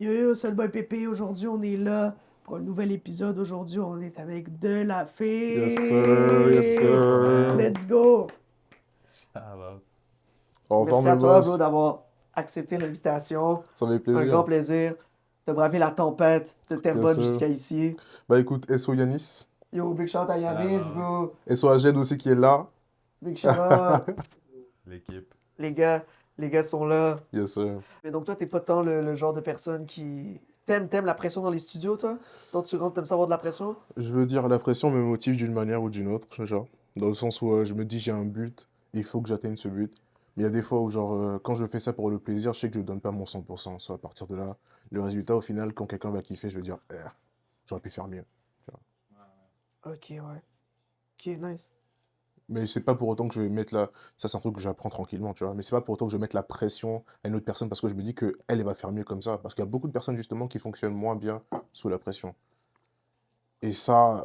Yo yo, c'est le boy Pépé. Aujourd'hui, on est là pour un nouvel épisode. Aujourd'hui, on est avec De La Yes, sir. Yes, Fée. sir. Let's go! Ah, bah, En Merci forme, à le toi, bro, boss. d'avoir accepté l'invitation. Ça fait Un grand plaisir. plaisir de braver la tempête de Yes, Terrebonne sir. jusqu'à ici. Bah écoute, SO Yanis. Yo, big shout à ah, Yanis, bah, bro. SO Aged aussi qui est là. Big shout out. l'équipe. Les gars, les gars sont là. Yes, sir. Mais donc, toi, t'es pas tant le genre de personne qui. T'aimes la pression dans les studios, toi? Donc, tu rentres, t'aimes savoir de la pression? Je veux dire, la pression me motive d'une manière ou d'une autre, genre. Dans le sens où je me dis j'ai un but, il faut que j'atteigne ce but. Mais il y a des fois où, genre, quand je fais ça pour le plaisir, je sais que je donne pas mon 100%. Soit à partir de là, le résultat, au final, quand quelqu'un va kiffer, je vais dire, j'aurais pu faire mieux. Tu vois. Ok, ouais. Ok, nice. Mais c'est pas pour autant que je vais mettre la... Ça, c'est un truc que j'apprends tranquillement, tu vois. Mais c'est pas pour autant que je vais mettre la pression à une autre personne parce que je me dis qu'elle, elle va faire mieux comme ça. Parce qu'il y a beaucoup de personnes, justement, qui fonctionnent moins bien sous la pression. Et ça,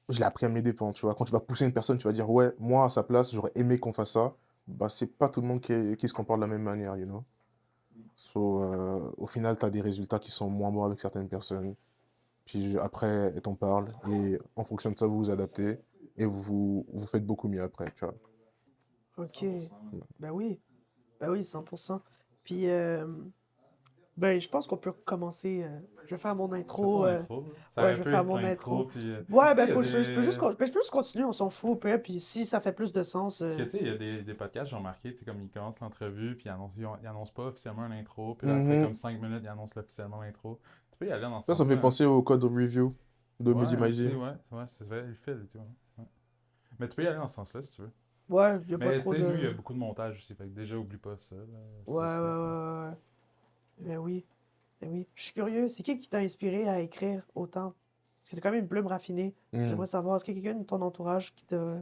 je l'ai appris à mes dépens, tu vois. Quand tu vas pousser une personne, tu vas dire, ouais, moi, à sa place, j'aurais aimé qu'on fasse ça. Bah, c'est pas tout le monde qui se comporte de la même manière, you know. So, au final, tu as des résultats qui sont moins bons avec certaines personnes. Puis après, t'en parles. Et en fonction de ça, vous vous adaptez. Et vous faites beaucoup mieux après, tu vois. Ok. Ben oui. Ben oui, 100%. Puis, ben, je pense qu'on peut commencer. Je vais faire mon Fais ton intro. intro, là. Ça Ouais, aurait je vais pu faire être mon l'intro, intro. puis... Ouais, tu sais, ben, il y a je peux juste, des... ben, je peux juste continuer, on s'en fout, peu. Puis si ça fait plus de sens. Parce que, tu sais, il y a des podcasts, j'ai remarqué, tu sais, comme ils commencent l'entrevue, puis ils annoncent pas officiellement un intro, puis là, après, Mhm. comme 5 minutes, ils annoncent officiellement l'intro. Tu peux y aller dans ce Ça me sens-là, fait hein. penser au code review de Mehdi Ouais, Maizy. aussi, ouais, c'est vrai, il fait et tout, hein. Ouais. Mais tu peux y aller dans ce sens-là, si tu veux. Ouais, y a pas Mais, tu trop sais, nous, il y de. a beaucoup de montage aussi, fait que déjà, oublie pas ça, là, Ouais, ce ouais, step-là. ouais, ouais. Ben oui. Ben oui. Je suis curieux, c'est qui t'a inspiré à écrire autant? Parce que t'as quand même une plume raffinée. Hmm. J'aimerais savoir, est-ce qu'il y a quelqu'un de ton entourage qui t'a.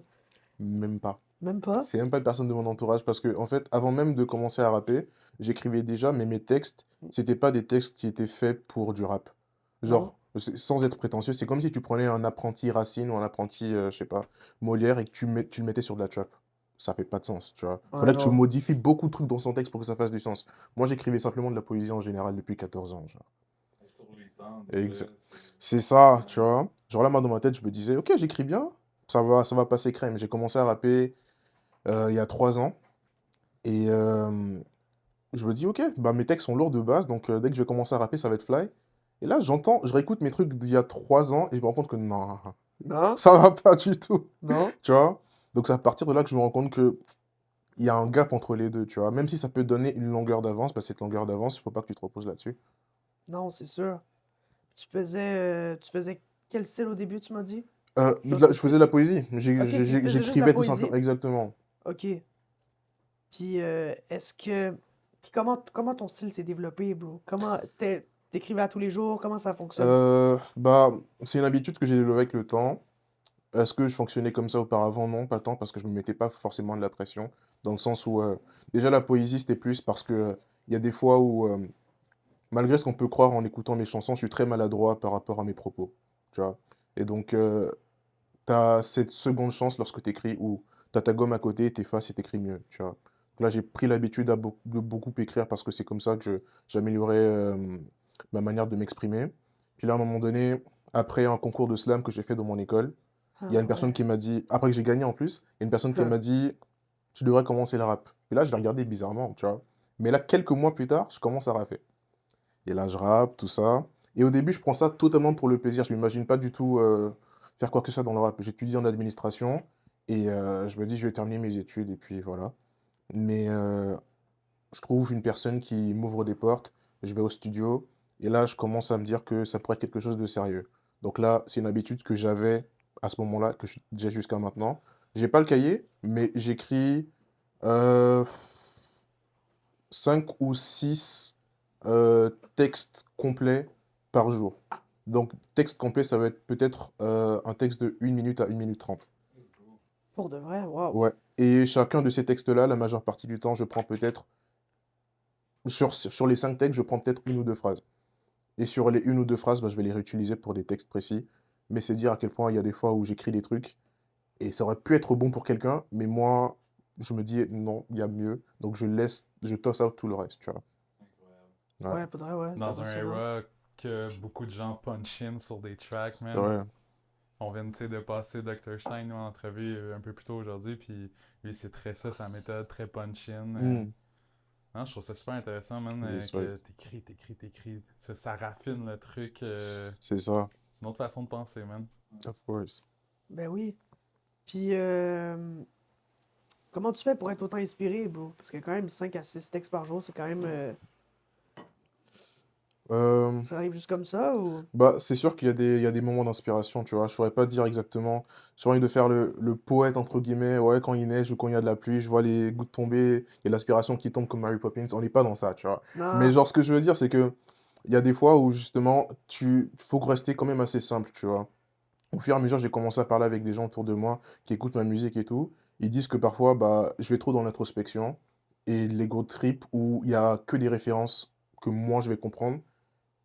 Même pas. Même pas? C'est même pas une personne de mon entourage parce que, en fait, avant même de commencer à rapper, j'écrivais déjà, mais mes textes, c'était pas des textes qui étaient faits pour du rap. Non? Genre, sans être prétentieux, c'est comme si tu prenais un apprenti Racine ou un apprenti, je sais pas, Molière et que tu le mettais sur de la trap. Ça fait pas de sens, tu vois. Ouais, Faudrait que tu non. modifies beaucoup de trucs dans son texte pour que ça fasse du sens. Moi, j'écrivais simplement de la poésie en général depuis 14 ans, genre. Sur les temps, déjà, Exa- C'est ça, tu vois. Genre là, moi, dans ma tête, je me disais, ok, j'écris bien, ça va passer crème. J'ai commencé à rapper il y a 3 ans. Et je me dis, ok, bah, mes textes sont lourds de base, donc dès que je vais commencer à rapper, ça va être fly. Et là, je réécoute mes trucs d'il y a 3 ans et je me rends compte que non, Non? ça va pas du tout, Non? tu vois. Donc c'est à partir de là que je me rends compte que il y a un gap entre les deux, tu vois. Même si ça peut donner une longueur d'avance, bah, cette longueur d'avance, il faut pas que tu te reposes là-dessus. Non, c'est sûr. Tu faisais quel style au début, tu m'as dit? Genre, Je faisais de la poésie, Ok, tu faisais juste de la j'écrivais tout simplement, poésie. exactement. Ok. Puis, est-ce que. Puis comment ton style s'est développé, bro? T'écrivais à tous les jours? Comment ça fonctionne? Bah, c'est une habitude que j'ai développée avec le temps. Est-ce que je fonctionnais comme ça auparavant? Non, pas tant, parce que je me mettais pas forcément de la pression. Dans le sens où, déjà, la poésie, c'était plus parce que il y a des fois où, malgré ce qu'on peut croire en écoutant mes chansons, je suis très maladroit par rapport à mes propos. Tu vois? Et donc, tu as cette seconde chance lorsque tu écris où tu as ta gomme à côté, t'effaces et t'écris mieux. Tu vois? Donc là, j'ai pris l'habitude de beaucoup écrire parce que c'est comme ça que j'améliorais ma manière de m'exprimer. Puis là, à un moment donné, après un concours de slam que j'ai fait dans mon école, il y a Ah une personne ouais. qui m'a dit, après que j'ai gagné en plus, il y a une personne qui m'a dit, tu devrais commencer le rap. Et là, je l'ai regardé bizarrement, tu vois. Mais là, quelques mois plus tard, je commence à rapper. Et là, je rappe, tout ça. Et au début, je prends ça totalement pour le plaisir. Je m'imagine pas du tout faire quoi que ce soit dans le rap. J'étudie en administration et je me dis, je vais terminer mes études et puis voilà. Mais je trouve une personne qui m'ouvre des portes. Je vais au studio et là, je commence à me dire que ça pourrait être quelque chose de sérieux. Donc là, c'est une habitude que j'avais à ce moment-là, que j'ai jusqu'à maintenant. J'ai pas le cahier, mais j'écris euh, 5 ou 6 textes complets par jour. Donc, texte complet, ça va être peut-être un texte de 1 minute à 1 minute 30. Pour de vrai, waouh. Ouais. Et chacun de ces textes-là, la majeure partie du temps, je prends peut-être, sur les 5 textes, je prends peut-être une ou deux phrases. Et sur les une ou deux phrases, bah, je vais les réutiliser pour des textes précis. Mais c'est dire à quel point il y a des fois où j'écris des trucs et ça aurait pu être bon pour quelqu'un, mais moi, je me dis non, il y a mieux. Donc je toss out tout le reste, tu vois. Incroyable. Ouais. Ouais, pour de vrai, ouais, c'est Dans un impressionnant. era que beaucoup de gens punch-in sur des tracks, man. Ouais. On vient, tu sais, de passer Dr. Stein nous, en entrevue un peu plus tôt aujourd'hui, puis lui, c'est très ça, sa méthode, très punch-in. Hmm. Non, je trouve ça super intéressant, man, Respect. que t'écris. Ça raffine le truc. C'est ça. C'est une autre façon de penser, man. Of course. Ben oui. Puis, comment tu fais pour être autant inspiré, bro? Parce que quand même, 5 à 6 textes par jour, c'est quand même... Euh, ça arrive juste comme ça, ou... Bah, c'est sûr qu'il y a des moments d'inspiration, tu vois. Je saurais pas dire exactement. J'ai envie de faire le poète, entre guillemets. Ouais, quand il neige ou quand il y a de la pluie, je vois les gouttes tomber, il y a de l'inspiration qui tombe comme Mary Poppins. On n'est pas dans ça, tu vois. Mais Non. genre, ce que je veux dire, c'est que il y a des fois où, justement, faut rester quand même assez simple, tu vois. Au fur et à mesure, j'ai commencé à parler avec des gens autour de moi qui écoutent ma musique et tout. Ils disent que parfois, bah, je vais trop dans l'introspection et l'ego trip où il y a que des références que moi je vais comprendre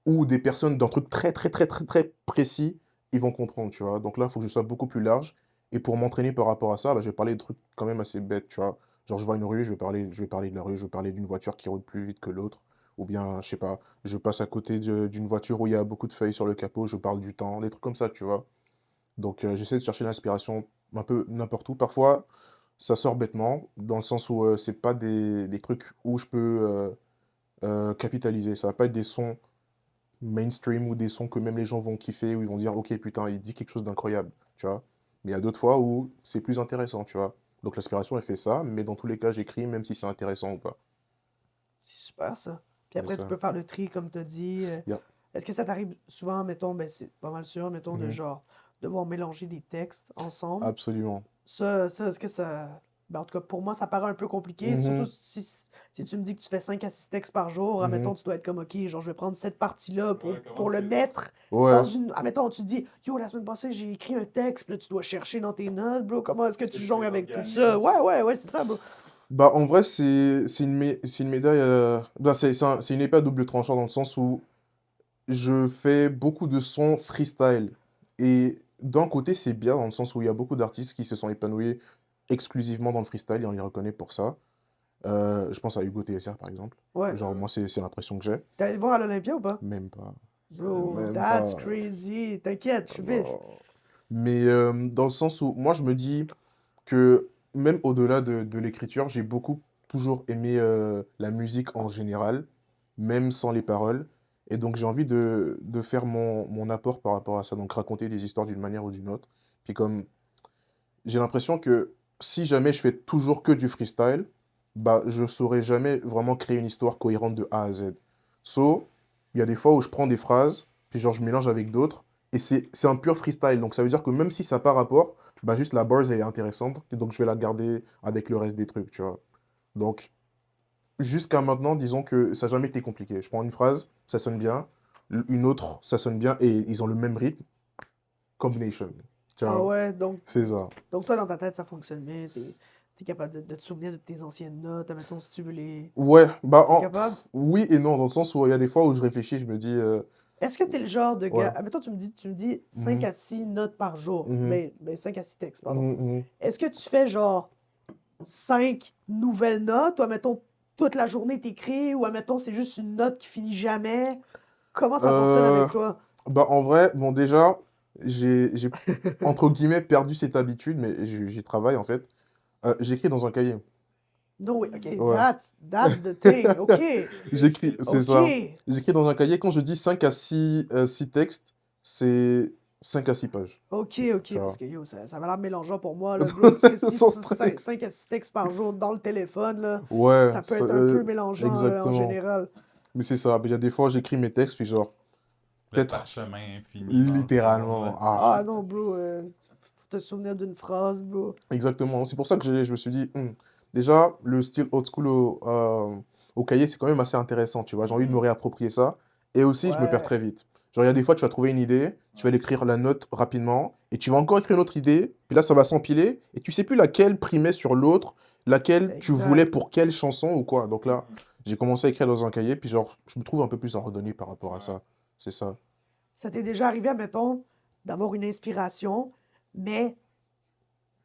ou des personnes d'un truc très, très, très, très, très précis, ils vont comprendre, tu vois. Donc là, il faut que je sois beaucoup plus large. Et pour m'entraîner par rapport à ça, bah, je vais parler de trucs quand même assez bêtes, tu vois. Genre, je vois une rue, je vais parler de la rue, je vais parler d'une voiture qui roule plus vite que l'autre. Ou bien, je sais pas, je passe à côté d'une voiture où il y a beaucoup de feuilles sur le capot, je parle du temps, des trucs comme ça, tu vois. Donc, j'essaie de chercher l'inspiration un peu n'importe où. Parfois, ça sort bêtement, dans le sens où c'est pas des trucs où je peux capitaliser. Ça va pas être des sons mainstream ou des sons que même les gens vont kiffer, où ils vont dire, ok, putain, il dit quelque chose d'incroyable, tu vois. Mais il y a d'autres fois où c'est plus intéressant, tu vois. Donc l'inspiration, elle fait ça, mais dans tous les cas, j'écris même si c'est intéressant ou pas. C'est super, ça. Puis C'est après, tu ça. peux faire le tri, comme tu as dit. Yeah. Est-ce que ça t'arrive souvent, mettons, ben c'est pas mal sûr, mettons, de Mhm. genre, devoir mélanger des textes ensemble? Absolument. Ça, est-ce que ça... Ben, en tout cas, pour moi, ça paraît un peu compliqué. Surtout Mhm. si tu me dis que tu fais 5 à 6 textes par jour, Mhm. admettons, tu dois être comme, OK, genre, je vais prendre cette partie-là Ouais, comment pour le c'est. mettre dans Ouais. une... Admettons, tu te dis, yo, la semaine passée, j'ai écrit un texte, puis là, tu dois chercher dans tes notes, bro. Comment est-ce que Est-ce que tu tu jongles les avec tout organises? ça? Ouais, c'est ça, bro. Bah, en vrai, c'est une médaille. Bah, c'est une épée à double tranchant dans le sens où je fais beaucoup de sons freestyle. Et d'un côté, c'est bien dans le sens où il y a beaucoup d'artistes qui se sont épanouis exclusivement dans le freestyle et on les reconnaît pour ça. Je pense à Hugo TSR par exemple. Ouais. Genre, moi, c'est l'impression que j'ai. T'es allé le voir à l'Olympia ou pas? Même pas. Bro, Même that's pas. crazy. T'inquiète, je suis vif. Non. Mais dans le sens où moi, je me dis que même au-delà de l'écriture, j'ai beaucoup toujours aimé la musique en général, même sans les paroles. Et donc j'ai envie de faire mon apport par rapport à ça, donc raconter des histoires d'une manière ou d'une autre. Puis comme j'ai l'impression que si jamais je fais toujours que du freestyle, bah je saurais jamais vraiment créer une histoire cohérente de A à Z. So, il y a des fois où je prends des phrases, puis genre je mélange avec d'autres, et c'est un pur freestyle. Donc ça veut dire que même si ça n'a pas rapport, bah juste la bars elle est intéressante, et donc je vais la garder avec le reste des trucs, tu vois. Donc jusqu'à maintenant, disons que ça n'a jamais été compliqué. Je prends une phrase, ça sonne bien, une autre, ça sonne bien, et ils ont le même rythme, combination. Tu Ah vois, ouais, c'est ça. donc toi, dans ta tête, ça fonctionne bien. T'es capable de te souvenir de tes anciennes notes, admettons, si tu veux les... Ouais, bah T'es capable? oui et non, dans le sens où il y a des fois où je réfléchis, je me dis, Est-ce que t'es le genre de gars... ouais, Admettons, tu me dis 5 mhm, à 6 notes par jour. mhm, 5 à 6 textes, pardon. mhm, mhm. Est-ce que tu fais genre 5 nouvelles notes, ou admettons, toute la journée t'écris, ou admettons, c'est juste une note qui finit jamais? Comment ça fonctionne Euh, avec toi? Bah en vrai, bon déjà, j'ai entre guillemets perdu cette habitude, mais j'y travaille en fait. J'écris dans un cahier. No way. OK, Ouais. that's the thing. OK. J'écris, c'est ça. OK. J'écris dans un cahier. Quand je dis 5 à 6 6 textes, c'est 5 à 6 pages. OK, Tu parce vois. que yo, ça va l'air mélangeant pour moi, là, bro. Parce que si Sans stress. 5 à 6 textes par jour dans le téléphone, là, Ouais, ça peut être un peu mélangeant en exactement. général. Mais c'est ça. Il y a des fois, j'écris mes textes, puis genre, Le peut-être parchemin infini dans le fond, littéralement. là. Ah, Ah non, bro, faut te souvenir d'une phrase, bro. exactement. C'est pour ça que je me suis dit, déjà, le style old school au cahier, c'est quand même assez intéressant, tu vois. J'ai envie de me réapproprier ça. Et aussi, je me perds Ouais, très vite. Genre, il y a des fois, tu vas trouver une idée, tu vas l'écrire la note rapidement, et tu vas encore écrire une autre idée, puis là, ça va s'empiler, et tu sais plus laquelle primait sur l'autre, laquelle tu voulais exact. pour quelle chanson ou quoi. Donc là, j'ai commencé à écrire dans un cahier, puis genre, je me trouve un peu plus ordonné par rapport à Ouais. ça. C'est ça. Ça t'est déjà arrivé, admettons, d'avoir une inspiration, mais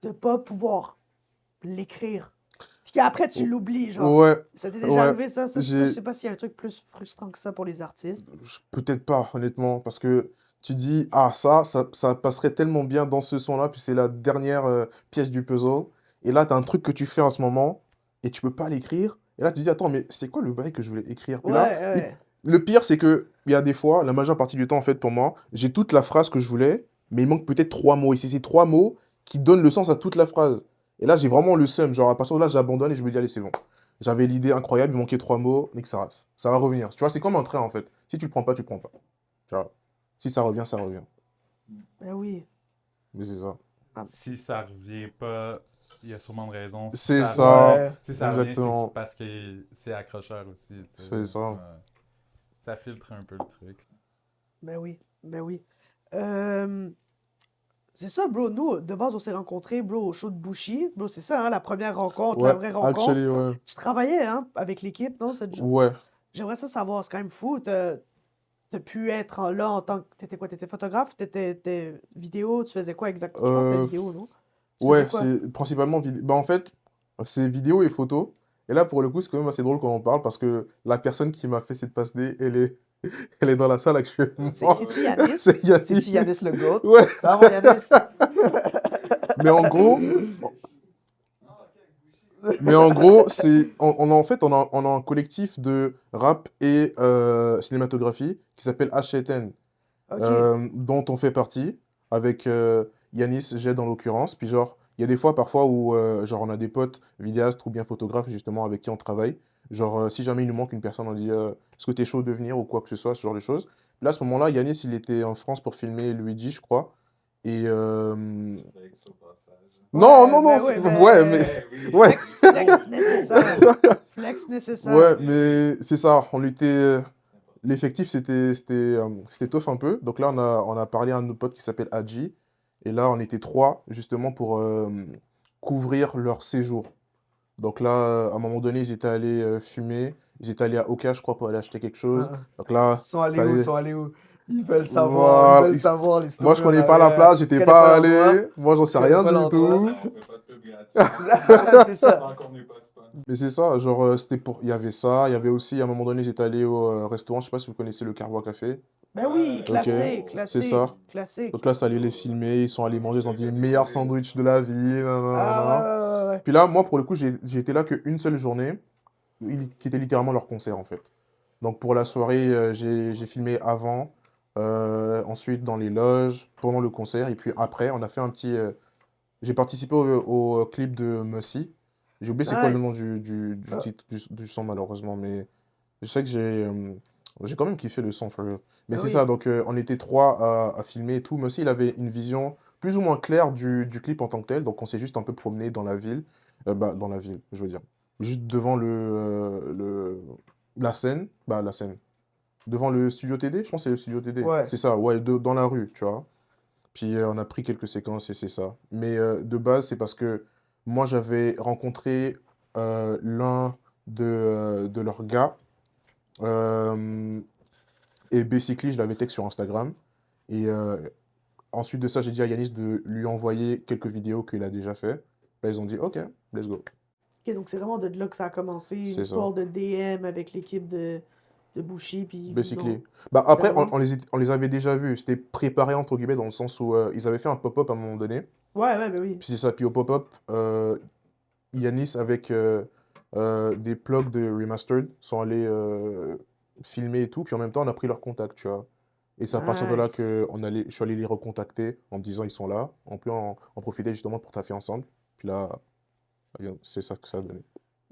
de pas pouvoir l'écrire. Puis qu'après, tu l'oublies, genre. Ouais, Ça t'est déjà ouais. arrivé, ça? Ça, je J'ai... sais pas s'il y a un truc plus frustrant que ça pour les artistes. Peut-être pas, honnêtement, parce que tu dis, ah, ça passerait tellement bien dans ce son-là, puis c'est la dernière pièce du puzzle. Et là, t'as un truc que tu fais en ce moment, et tu peux pas l'écrire. Et là, tu dis, attends, mais c'est quoi le bail que je voulais écrire? Puis Ouais, là, ouais. le pire, c'est que il y a des fois, la majeure partie du temps, en fait, pour moi, j'ai toute la phrase que je voulais, mais il manque peut-être 3 mots. Et c'est ces 3 mots qui donnent le sens à toute la phrase. Et là, j'ai vraiment le seum. Genre, à partir de là, j'abandonne et je me dis, allez, c'est bon. J'avais l'idée incroyable, il manquait 3 mots, nique sa race. Ça va revenir. Tu vois, c'est comme un train, en fait. Si tu le prends pas, tu le prends pas. Tu vois. Si ça revient, ça revient. Ben oui. Mais c'est ça. Si ça revient pas, il y a sûrement une raison. Si C'est ça ça. revient, Ouais. si ça revient, c'est Exactement. parce que c'est accrocheur aussi. Tu sais. C'est ça. Ça filtre un peu le truc. Ben oui. Ben oui. Euh, C'est ça, bro. Nous, de base, on s'est rencontrés, bro, au show de Bushi. Bro, c'est ça, hein, la première rencontre, la Ouais, vraie rencontre. actually, ouais. Tu travaillais, hein, avec l'équipe, non? Ouais. J'aimerais ça savoir, c'est quand même fou. T'as pu être là en tant que... T'étais quoi? T'étais photographe ou t'étais vidéo? Tu faisais quoi exactement? Je pense que c'était Euh, vidéo, non? Tu faisais ouais, quoi? c'est principalement vidéo. Bah, en fait, c'est vidéo et photo. Et là, pour le coup, c'est quand même assez drôle quand on parle parce que la personne qui m'a fait cette passe D, elle est dans la salle actuellement. C'est-tu Yanis? C'est Yannick. C'est-tu Yanis le GOAT? Ouais. Ça va, Yanis? Mais en gros, en fait, on a un collectif de rap et cinématographie qui s'appelle H7N, OK. dont on fait partie, avec Yanis, Jed en l'occurrence. Puis genre, il y a des fois, parfois, où genre, on a des potes vidéastes ou bien photographes, justement, avec qui on travaille. Genre, si jamais il nous manque une personne, on dit est-ce que t'es chaud de venir ou quoi que ce soit, ce genre de choses. Là, à ce moment-là, Yanis, il était en France pour filmer Luigi, je crois. Et. Non, non, non, ben c'est- ouais, ouais, mais... mais. Ouais. Flex nécessaire. Flex nécessaire. Ouais, mais c'est ça. On était. L'effectif, c'était tough un peu. Donc là, on a parlé à un de nos potes qui s'appelle Hadji. Et là, on était 3, justement, pour couvrir leur séjour. Donc là, à un moment donné, ils étaient allés fumer. Ils étaient allés à Oka, je crois, pour aller acheter quelque chose. Ah. Donc là, Ils sont allés ça où? y Ils est. sont allés où? Ils veulent savoir. Voilà. Ils veulent savoir l'histoire. Moi, je connais pas la place, j'étais pas allé. Moi, j'en sais connais rien pas du l'endroit. tout. On fait pas de pub gratuite. C'est ça. Tant qu'on n'est pas sponsor. Mais c'est ça, genre, c'était pour. Il y avait ça. Il y avait aussi, à un moment donné, ils étaient allés au restaurant. Je sais pas si vous connaissez le Carbois Café. Ben oui, Ok, classique, c'est classique, ça. classique. Donc là, ça allait les filmer. Ils sont allés manger, ils ont dit les meilleurs sandwichs de la vie. Nanana. Ah ouais. Puis là, moi, pour le coup, j'ai été là qu'une seule journée, qui était littéralement leur concert, en fait. Donc pour la soirée, j'ai filmé avant, ensuite dans les loges, pendant le concert, et puis après, on a fait un petit... j'ai participé au clip de Mussy. J'ai oublié c'est quoi le nom Nice. du Ah. titre du son, malheureusement, mais je sais que j'ai quand même kiffé le son, for real. Mais Ben c'est oui. ça, donc on était 3 à filmer et tout. Mussy, il avait une vision plus ou moins claire du clip en tant que tel, donc on s'est juste un peu promené dans la ville, dans la ville, je veux dire, juste devant la scène, devant le studio TD, je pense que c'est le studio TD, Ouais. c'est ça, ouais, dans la rue, tu vois. Puis on a pris quelques séquences et c'est ça. Mais de base, c'est parce que moi, j'avais rencontré l'un de leurs gars. Et basically, je l'avais texte sur Instagram. Et ensuite de ça, j'ai dit à Yanis de lui envoyer quelques vidéos qu'il a déjà fait. Là, ils ont dit, OK, let's go. Ok, donc c'est vraiment de là que ça a commencé, une C'est ça. histoire de DM avec l'équipe de Bushi, puis ils vous ont Basically. Bah, après, littéralement... on les avait déjà vus. C'était préparé, entre guillemets, dans le sens où ils avaient fait un pop-up à un moment donné. Ouais, ben oui. Puis c'est ça. Puis au pop-up, Yanis, avec des plugs de Remastered, sont allés filmer et tout. Puis en même temps, on a pris leur contact, tu vois. Et c'est à partir de là Nice. que je suis allé les recontacter en me disant ils sont là. On peut en profiter justement pour taffer ensemble. Puis là, c'est ça que ça a donné.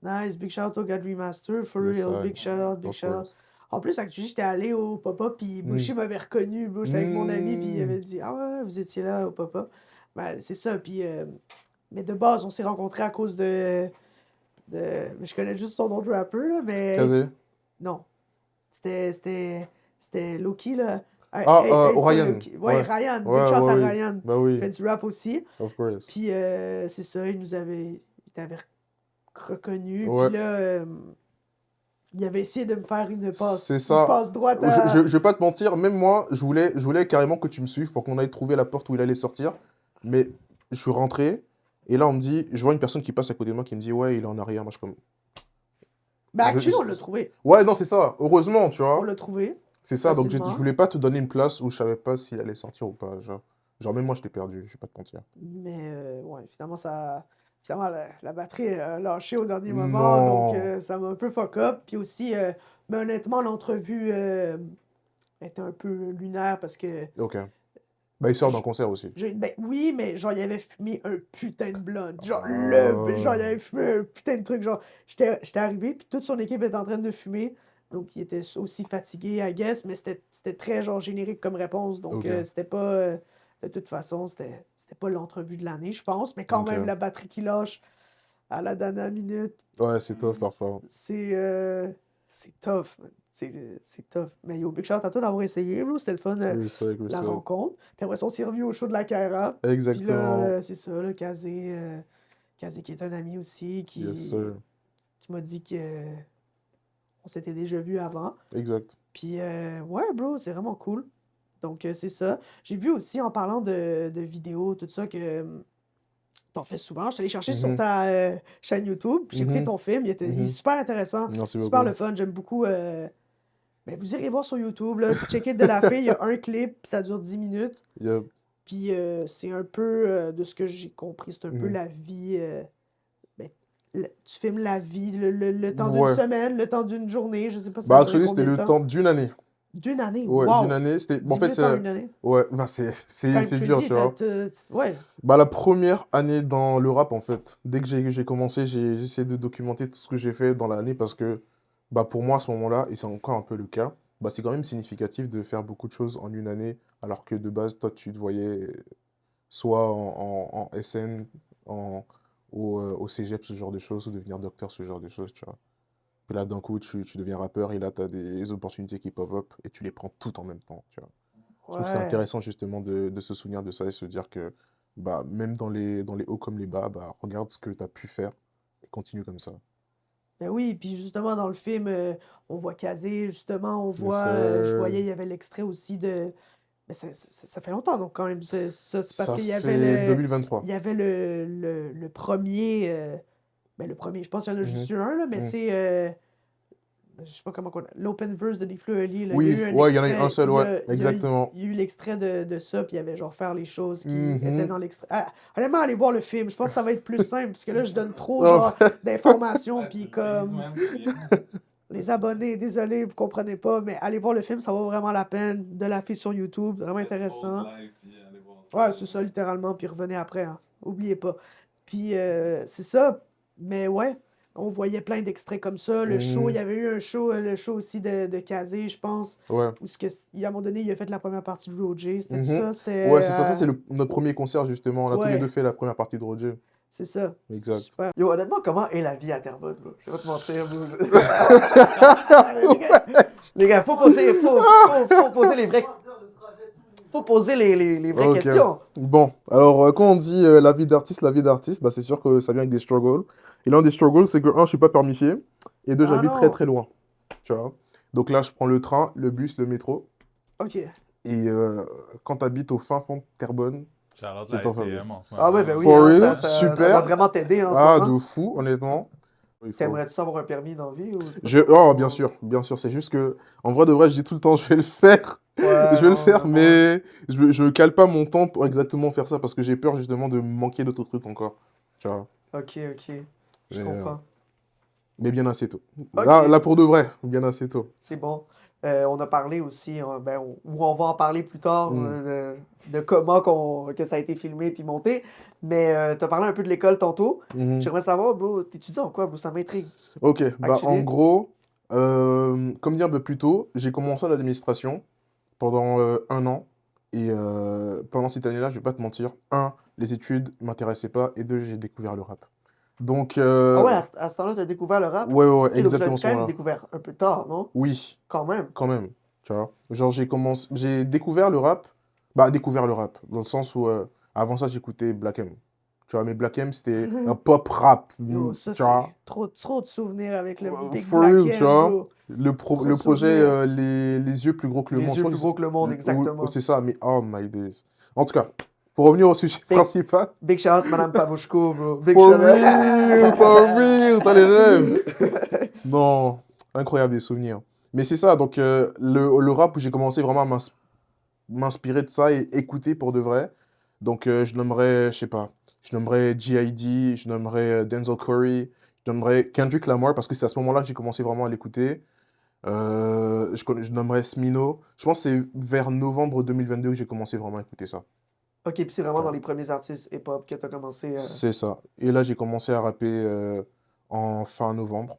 Nice, big shout out au gars de Remaster, for Yes, real, I- big shout out, big of shout out. course. En plus, actually, j'étais allé au pop-up, puis Bushi m'avait reconnu, bro. J'étais avec mon ami, puis il avait dit « Ah ouais, vous étiez là au pop-up. » Ben, c'est ça, puis... mais de base, on s'est rencontrés à cause de... Mais je connais juste son nom de rappeur, là, mais... Kazé. Non. C'était Loki, là. Orion. Loki. Ouais, Ouais. Ryan. Big Ouais, shout ouais, à oui. Ryan. Bah Il oui, fait du rap aussi. of course. Puis c'est ça, il t'avait reconnu. Ouais. Puis là, il avait essayé de me faire une C'est une ça. passe droite Je vais pas te mentir, même moi, je voulais carrément que tu me suives pour qu'on aille trouver la porte où il allait sortir. Mais je suis rentré Et là, on me dit, je vois une personne qui passe à côté de moi qui me dit, ouais, il est en arrière. Moi, je suis comme, Mais Je- actually, je- on l'a trouvé. ouais, non, c'est ça. Heureusement, tu On vois. l'a trouvé C'est ça. Donc, je facilement. voulais pas te donner une place où je savais pas s'il allait sortir ou pas. Genre même moi, je l'ai perdu. Je vais pas te mentir. Mais ouais, finalement la batterie a lâché au dernier moment, donc Non. ça m'a un peu fuck up. Puis aussi, mais honnêtement, l'entrevue était un peu lunaire parce que Ok. Bah, il sort d'un je- concert aussi. ben oui, mais genre, il avait fumé un putain de blunt. Genre, genre, il Ah. avait fumé un putain de truc. Genre, j'étais arrivé, puis toute son équipe était en train de fumer. Donc, il était aussi fatigué, I guess, mais c'était très, genre, générique comme réponse. Donc, Ok. c'était pas... de toute façon, c'était pas l'entrevue de l'année, je pense. Mais quand Ok. même, la batterie qui lâche à la dernière minute, Ouais, c'est tough parfois. c'est tough, man. C'est tough. Mais yo, big shout à toi d'avoir essayé, bro. C'était le fun, Respect, la respect. rencontre. Puis après ça, on s'est revu au show de la Cara. Puis là, Exactement. c'est ça, là, Kazé qui est un ami aussi, Yes, sir. qui m'a dit que on s'était déjà vu avant. Exact. Puis ouais, bro, c'est vraiment cool. Donc c'est ça. J'ai vu aussi en parlant de vidéos, tout ça, que t'en fais souvent. Je suis allé chercher sur Mhm. ta chaîne YouTube. J'ai écouté Mhm. ton film. Il est Mhm. super intéressant. Merci Super beaucoup. le fun. J'aime beaucoup. Ben, vous irez voir sur YouTube, là. Check It de la fille. Il y a un clip, puis ça dure 10 minutes. Yep. Puis c'est un peu, de ce que j'ai compris, c'est un peu Mhm. la vie. Ben, tu filmes la vie, le temps d'une Ouais. semaine, le temps d'une journée. Je sais pas, ça Bah, a duré actually, c'était combien de le temps? temps d'une année. D'une année. Ouais, d'une Wow! année. C'était... 10 En fait, minutes en une année. Ouais, bah, C'est quand c'est même dur, crazy. tu vois. Ouais. Bah, la première année dans le rap, en fait, dès que j'ai commencé, j'ai essayé de documenter tout ce que j'ai fait dans l'année parce que, bah, pour moi, à ce moment-là, et c'est encore un peu le cas, bah, c'est quand même significatif de faire beaucoup de choses en une année, alors que de base, toi, tu te voyais soit en SN, en, au cégep, ce genre de choses, ou devenir docteur, ce genre de choses, tu vois. Puis là, d'un coup, tu deviens rappeur et là, tu as des opportunités qui pop-up et tu les prends toutes en même temps, tu vois. Je trouve que c'est Ouais. intéressant justement de se souvenir de ça et se dire que bah, même dans les hauts comme les bas, bah, regarde ce que tu as pu faire et continue comme ça. Ben oui, puis justement, dans le film, on voit Kazé, justement, on Yes, voit, je voyais, il sir. y avait l'extrait aussi de... Mais ça fait longtemps, donc quand même, c'est parce Ça qu'il y avait fait il 2023. y avait le premier, ben le premier, je pense qu'il y en a Mhm, juste eu un, là, mais tu mhm. sais, je sais pas comment qu'on... L'open verse de Big Flo et Oli, là, il y a Oui, eu un ouais, il y en a eu un extrait, seul, ouais, exactement. il y a eu l'extrait de ça, puis il y avait genre faire les choses qui étaient Mhm. dans l'extrait. Ah, honnêtement, allez voir le film, je pense que ça va être plus simple, parce que là, je donne trop, Non, genre, d'informations, Ouais, puis tu le teases, comme... man, c'est bien. Les abonnés, désolé, vous comprenez pas, mais allez voir le film, ça vaut vraiment la peine. De la fille sur YouTube, vraiment Faites pause intéressant. live, puis allez voir Ouais, ça. c'est ça, littéralement, puis revenez après, hein. Oubliez pas. Puis c'est ça. Mais ouais, on voyait plein d'extraits comme ça. Le show, il y Mhm. avait eu un show, le show aussi de Kazé, je pense, Ouais. où à un moment donné, il a fait la première partie de Roger. C'était Mhm. ça? Ouais, C'était... c'est ça, c'est notre premier concert justement. On a tous les deux ouais, fait la première partie de Roger. c'est ça. Exact. Super. Yo, honnêtement, comment est la vie à Terrebonne, bro? Je vais pas te mentir, bro. Les gars, faut poser les vrais... Faut poser les vraies Ok. questions. Bon, alors quand on dit la vie d'artiste, bah, c'est sûr que ça vient avec des struggles. Et l'un des struggles, c'est que, un, je suis pas permifié, et deux, Ah j'habite très non. très loin. Tu vois. Donc là, je prends le train, le bus, le métro. Ok. Et quand tu habites au fin fond de Terrebonne, Shout-out c'est à pas fameux. STM en ce Ah ouais, moment. ben oui, For hein, real, ça va super. vraiment t'aider en ce Ah, moment. de fou, honnêtement. Il faut- T'aimerais-tu avoir un permis dans la vie ou... Oh, bien sûr. C'est juste que, en vrai de vrai, je dis tout le temps, je vais le faire. Ouais, Je vais le non, faire, vraiment. mais je cale pas mon temps pour exactement faire ça parce que j'ai peur justement de manquer d'autres trucs encore. Tu vois. Ok, je Mais, comprends. mais bien assez tôt. Ok, Là, pour de vrai, bien assez tôt. c'est bon. On a parlé aussi, ou on va en parler plus tard, Mm. de comment que ça a été filmé puis monté. Mais t'as parlé un peu de l'école tantôt. Mhm. J'aimerais savoir, bro, t'étudies en quoi, bro? Ça m'intrigue. Ok, bah en Actually. gros, comme dit un peu plus tôt, j'ai commencé l'administration pendant 1 an. Et pendant cette année-là, je vais pas te mentir, un, les études m'intéressaient pas, et deux, j'ai découvert le rap. Donc, Ah ouais, à ce temps-là, t'as découvert le rap? ouais, Ok, donc tu l'as exactement ce quand même moment-là. découvert un peu tard, non? Oui, Quand même. quand même, tu vois. Genre, j'ai découvert le rap, dans le sens où, avant ça, j'écoutais Black M. Tu vois, mais Black M, c'était un pop rap, Yo, ça, tu vois. c'est trop de souvenirs avec le Big For Black real, tu M, vois. bro. Trop Le de projet souvenirs. les yeux plus gros que le Les monde. Je yeux crois plus que gros que le monde, exactement. c'est ça, mais oh my days. En tout cas, Pour revenir au sujet principal. Big shout out, Madame Pavushko, bro. Big For shout out. real, t'as les rêves. Non, incroyable des souvenirs. Mais c'est ça, donc le rap où j'ai commencé vraiment à m'inspirer de ça et écouter pour de vrai. Donc je nommerais, je sais pas, je nommerais G.I.D., je nommerais Denzel Curry, je nommerais Kendrick Lamar parce que c'est à ce moment-là que j'ai commencé vraiment à l'écouter. Je nommerais Smino. Je pense que c'est vers novembre 2022 que j'ai commencé vraiment à écouter ça. Ok, puis c'est vraiment dans les premiers artistes hip-hop que t'as commencé. C'est ça. Et là, j'ai commencé à rapper en fin novembre.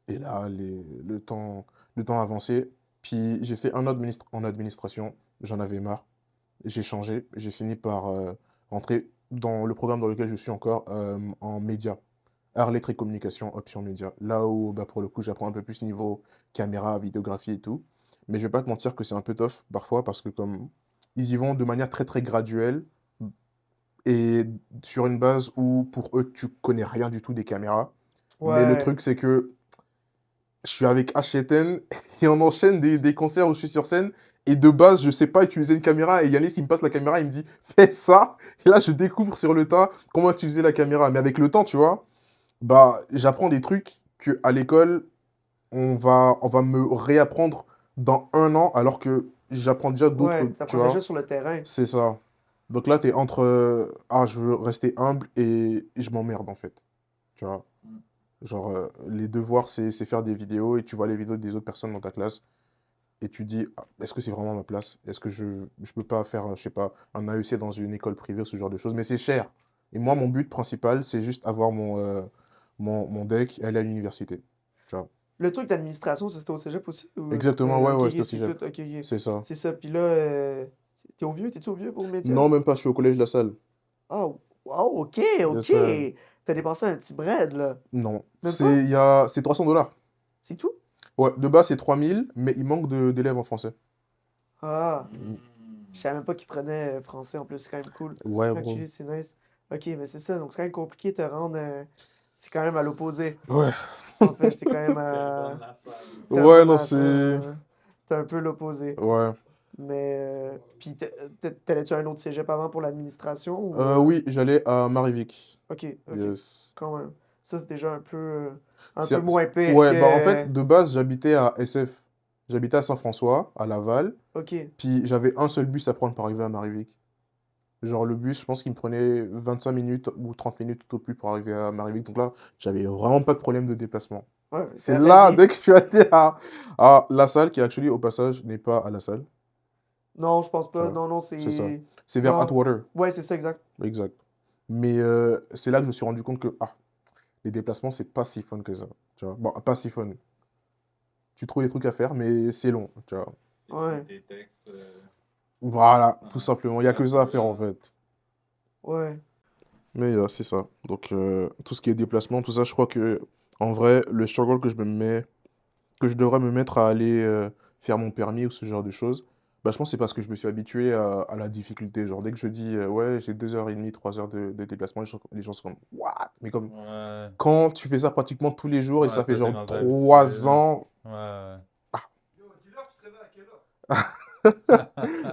Et là, le temps a avancé. Puis j'ai fait un an en administration. J'en avais marre. J'ai changé. J'ai fini par rentrer dans le programme dans lequel je suis encore en média. Art, lettres et communication, option média. Là où, bah, pour le coup, j'apprends un peu plus niveau caméra, vidéographie et tout. Mais je vais pas te mentir que c'est un peu tough parfois parce que comme ils y vont de manière très très graduelle et sur une base où pour eux tu connais rien du tout des caméras. Mais le Ouais. truc c'est que je suis avec H7N et on enchaîne des concerts où je suis sur scène et de base je sais pas utiliser une caméra et Yanis il me passe la caméra, il me dit fais ça et là je découvre sur le tas comment utiliser la caméra. Mais avec le temps tu vois, bah j'apprends des trucs que à l'école on va me réapprendre dans un an alors que j'apprends déjà d'autres, Ouais, tu t'apprends déjà vois. sur le terrain. C'est ça. Donc là, tu es entre ah, je veux rester humble et je m'emmerde en fait. Tu vois. Genre, les devoirs, c'est faire des vidéos et tu vois les vidéos des autres personnes dans ta classe et tu dis, ah, est-ce que c'est vraiment ma place? Est-ce que je peux pas faire, je sais pas, un AEC dans une école privée ou ce genre de choses? Mais c'est cher. Et moi, mon but principal, c'est juste avoir mon deck et aller à l'université. Tu vois. Le truc d'administration, ça, c'était au cégep aussi? Ou Exactement, c'était. ouais, Ok, ouais, ok, c'était au c'est cégep. tout. Ok, ok. C'est ça. C'est ça. Puis là, t'es au vieux? T'es-tu au vieux pour le métier? Non, même pas, je suis au collège La Salle. Ah, wow, ok, Yes, ok. sir. T'as dépensé un petit bread, là. Non. Même pas? C'est 300 $. C'est tout? Ouais, de base, c'est 3000, mais il manque d'élèves en français. Ah, Mm. je savais même pas qu'ils prenaient français en plus, c'est quand même cool. Ouais, bro. Actually, c'est nice. Ok, mais c'est ça, donc c'est quand même compliqué de te rendre. C'est quand même à l'opposé. Ouais. En fait, c'est quand même à. Ouais, non, Terrebonne, c'est... t'es un peu l'opposé. Ouais. Mais. Puis, t'allais-tu à un autre cégep avant pour l'administration ou. Oui, j'allais à Marivic. Ok, ok, Yes. quand même. Ça, c'est déjà un C'est- peu moins pire Ouais, bah en que. fait, de base, j'habitais à SF. J'habitais à Saint-François, à Laval. Ok. Puis j'avais un seul bus à prendre pour arriver à Marivic. Genre le bus, je pense qu'il me prenait 25 minutes ou 30 minutes tout au plus pour arriver à Marivic. Donc là, j'avais vraiment pas de problème de déplacement. Ouais, C'est la là, vie. dès que je suis allé à La Salle, qui actually, au passage, n'est pas à La Salle. Non, je pense Tu pas. vois, Non, non, c'est ça. c'est. C'est vers Non. Atwater. Ouais, c'est ça, exact. Exact. Mais c'est là que je me suis rendu compte que les déplacements, c'est pas si fun que ça. Tu vois. Bon, pas si fun. Tu trouves des trucs à faire, mais c'est long. Tu vois. Ouais. Des textes. Voilà, tout simplement. Il n'y a que ça à faire en fait. Ouais. Mais c'est ça. Donc, tout ce qui est déplacement, tout ça, je crois que, en vrai, le struggle que je me mets, que je devrais me mettre à aller faire mon permis ou ce genre de choses, bah, je pense que c'est parce que je me suis habitué à la difficulté. Genre, dès que je dis, ouais, j'ai 2h30, 3 heures de déplacement, les gens sont comme, what? Mais comme, Ouais. quand tu fais ça pratiquement tous les jours et Ouais, ça fait toi, t'es genre rendu 3 habitué. ans. Ouais. Yo, dis-leur, tu te réveilles à quelle heure?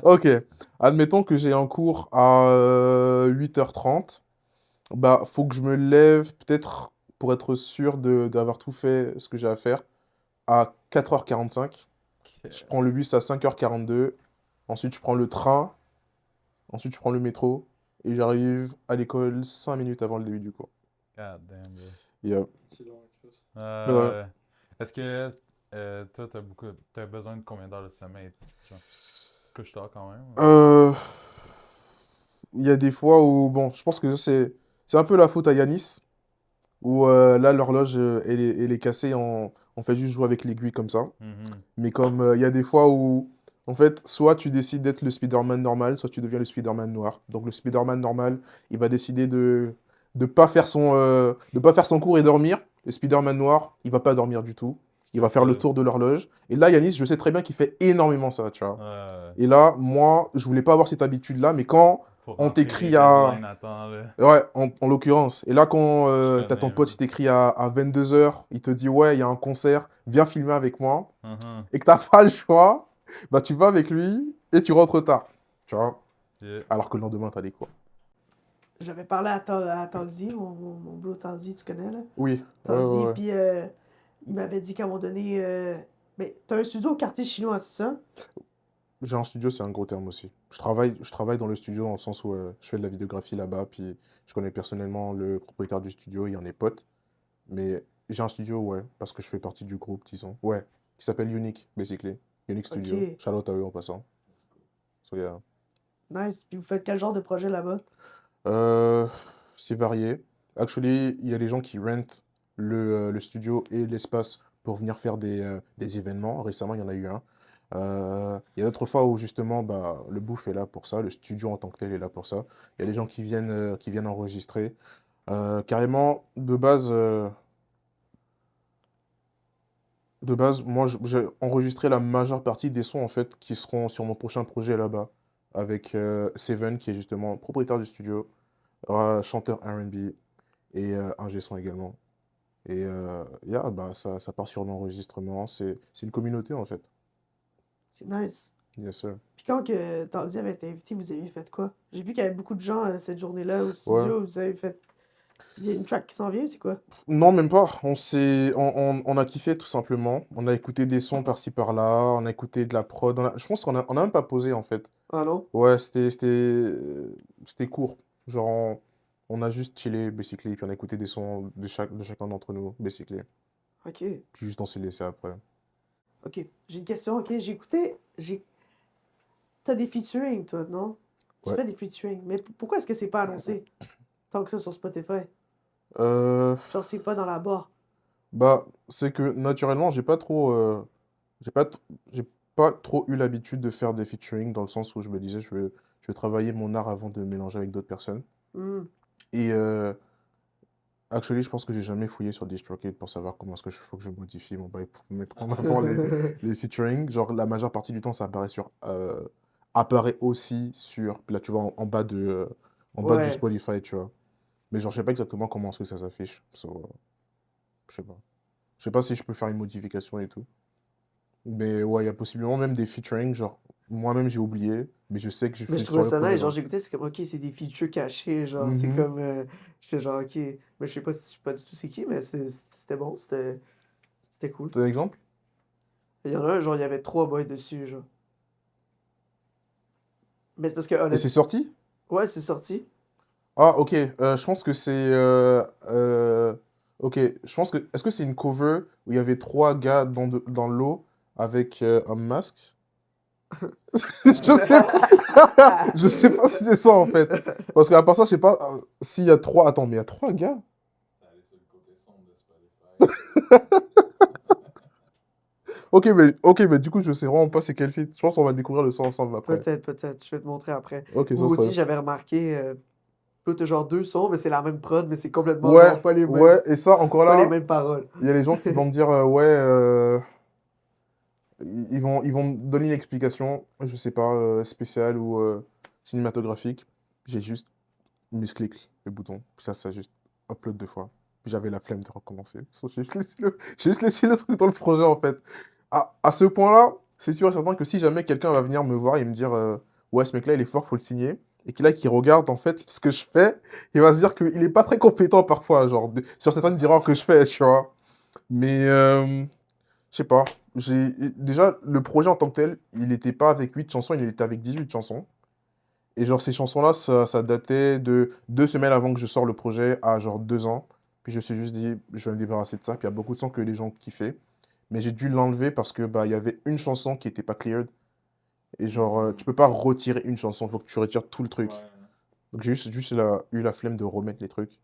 Ok, admettons que j'ai un cours à 8h30. Bah, faut que je me lève peut-être pour être sûr d'avoir tout fait ce que j'ai à faire à 4h45. Je prends le bus à 5h42. Ensuite, je prends le train. Ensuite, je prends le métro. Et j'arrive à l'école 5 minutes avant le début du cours. God damn, bro. Yeah. C'est long, Chris. Euh, Est-ce que toi, t'as besoin de combien d'heures de sommeil? Genre, couche-tard quand même? Euh, Il y a des fois où, bon, je pense que c'est un peu la faute à Yanis, où là, l'horloge, elle est cassée, on fait juste jouer avec l'aiguille comme ça. Mhm. Mais comme il y a des fois où, en fait, soit tu décides d'être le Spider-Man normal, soit tu deviens le Spider-Man noir. Donc le Spider-Man normal, il va décider de pas faire son cours et dormir. Le Spider-Man noir, il va pas dormir du tout. Il va faire le tour de l'horloge. Et là, Yanis, je sais très bien qu'il fait énormément ça, tu vois. Et là, moi, je voulais pas avoir cette habitude-là, mais quand Faut on rentrer t'écrit les à... deadlines à temps, là. Ouais, en l'occurrence. Et là, quand Je t'as ton connais, pote, il t'écrit à 22h, il te dit, ouais, il y a un concert, viens filmer avec moi, Mhm. et que t'as pas le choix, bah tu vas avec lui et tu rentres tard. Tu vois? Yeah. alors que le lendemain, t'as des cours. J'avais parlé à Talzi, mon bro Talzi, tu connais, là? Oui, Talzi, ouais. puis il m'avait dit qu'à un moment donné... ben, t'as un studio au quartier chinois, c'est ça? J'ai un studio, c'est un gros terme aussi. Je travaille dans le studio dans le sens où je fais de la vidéographie là-bas, puis je connais personnellement le propriétaire du studio, il y en est pote. Mais j'ai un studio, ouais, parce que je fais partie du groupe, disons. Ouais, qui s'appelle Unique, basically. Unique Studio. Ok, Shout out à eux en passant. So, yeah. nice. Puis vous faites quel genre de projet là-bas? Euh, c'est varié. Actually, il y a des gens qui rentent le studio et l'espace pour venir faire des événements. Récemment, il y en a eu un. Il y a d'autres fois où justement, bah, le bouffe est là pour ça, le studio en tant que tel est là pour ça. Il y a des gens qui viennent enregistrer. Carrément, de base, moi, j'ai enregistré la majeure partie des sons en fait qui seront sur mon prochain projet là-bas avec Seven, qui est justement propriétaire du studio, chanteur R&B et ingé son également. Et yeah, bah, ça part sur l'enregistrement. C'est une communauté en fait. C'est nice. Yes, sir. Puis quand que Talzi avait été invité, vous aviez fait quoi? J'ai vu qu'il y avait beaucoup de gens cette journée-là au Ouais. studio. Vous avez fait... Il y a une track qui s'en vient, c'est quoi? Non, même pas. On a kiffé tout simplement. On a écouté des sons par-ci par-là. On a écouté de la prod. Je pense on a même pas posé en fait. Ah non? Ouais, c'était court. Genre, on a juste chillé, basically. Puis on a écouté des sons de chacun d'entre nous, basically. Ok. Puis juste on s'est laissé après. Ok. J'ai une question, ok? J'ai écouté... T'as des featuring, toi, non? Tu Ouais. fais des featuring. Mais pourquoi est-ce que c'est pas annoncé tant que ça sur Spotify? Euh, Genre, c'est pas dans la barre. Bah, c'est que naturellement, j'ai pas, t- j'ai pas trop eu l'habitude de faire des featuring dans le sens où je me disais, je vais travailler mon art avant de mélanger avec d'autres personnes. Hmm. Et actually, je pense que j'ai jamais fouillé sur DistroKid pour savoir comment est-ce que faut que je modifie mon bail pour mettre en avant les featuring. Genre, la majeure partie du temps, ça apparaît aussi sur, là, tu vois, en bas du Ouais. Spotify, tu vois. Mais genre, je sais pas exactement comment est-ce que ça s'affiche. So, je sais pas. Je sais pas si je peux faire une modification et tout. Mais ouais, il y a possiblement même des featuring, genre, moi-même j'ai oublié, mais je sais que je Mais je suis trouvais sur le ça projet nice. Genre, là. j'écoutais, c'est comme, ok, c'est des features cachés. Genre, c'est Mhm. comme. J'étais genre, ok. Mais je sais pas, pas du tout c'est qui, mais c'était bon. C'était cool. T'as un exemple? Il y en a un, genre, il y avait 3 boys dessus, genre. Mais c'est parce que, Et c'est honnêtement. sorti? Ouais, c'est sorti. Ah, ok, je pense que c'est... ok, je pense que... Est-ce que c'est une cover où il y avait trois gars dans l'eau avec un masque? Je sais pas. Je sais pas si c'est ça en fait. Parce qu'à part ça, je sais pas s'il y a trois... Attends, mais il y a trois gars? Ça allait sur le côté sombre de Spotify. Ok, mais du coup, je sais vraiment pas c'est quel feat. Je pense qu'on va découvrir le son ensemble après. Peut-être. Je vais te montrer après. Ok, ça Ou serait... aussi, j'avais remarqué. Là, t'as genre 2 sons, mais c'est la même prod, mais c'est complètement Ouais, genre pas les mêmes, ouais, et ça, encore pas les là, mêmes paroles. il y a les gens qui vont me dire, ouais, ils vont me donner une explication, je sais pas, spéciale ou cinématographique. J'ai juste misclick le bouton, puis ça juste upload 2 fois. Puis j'avais la flemme de recommencer. So, j'ai juste laissé le truc dans le projet, en fait. À ce point-là, c'est sûr et certain que si jamais quelqu'un va venir me voir et me dire, ouais, ce mec-là, il est fort, faut le signer, et qu'il regarde, en fait, ce que je fais, il va se dire qu'il est pas très compétent parfois, genre, sur certaines erreurs que je fais, tu vois. Mais, je sais pas. Déjà, le projet en tant que tel, il n'était pas avec 8 chansons, il était avec 18 chansons. Et genre, ces chansons-là, ça datait de 2 semaines avant que je sors le projet à genre 2 ans. Puis je me suis juste dit, je vais me débarrasser de ça. Puis il y a beaucoup de sons que les gens kiffaient. Mais j'ai dû l'enlever parce que bah, il y avait une chanson qui était pas cleared. Et genre, tu peux pas retirer une chanson, faut que tu retires tout le truc. Ouais, Donc j'ai eu la flemme de remettre les trucs.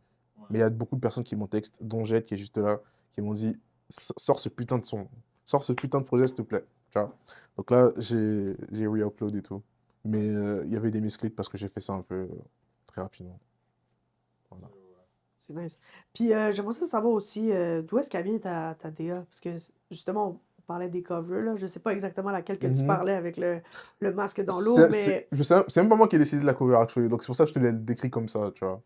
Mais il y a beaucoup de personnes qui m'ont texte, dont Jed qui est juste là, qui m'ont dit, sors ce putain de son. Sors ce putain de projet, s'il te plaît. Tu vois. Donc là, j'ai re-upload et tout. Mais il y avait des misclics parce que j'ai fait ça un peu très rapidement. Voilà. C'est nice. Puis j'aimerais ça savoir aussi d'où est-ce qu'elle vient ta DA? Parce que justement, on parlait des covers, là. Je sais pas exactement laquelle que tu Mhm. parlais avec le masque dans l'eau, mais, C'est même pas moi qui ai décidé de la cover, actually. Donc c'est pour ça que je te l'ai décrit comme ça, tu vois.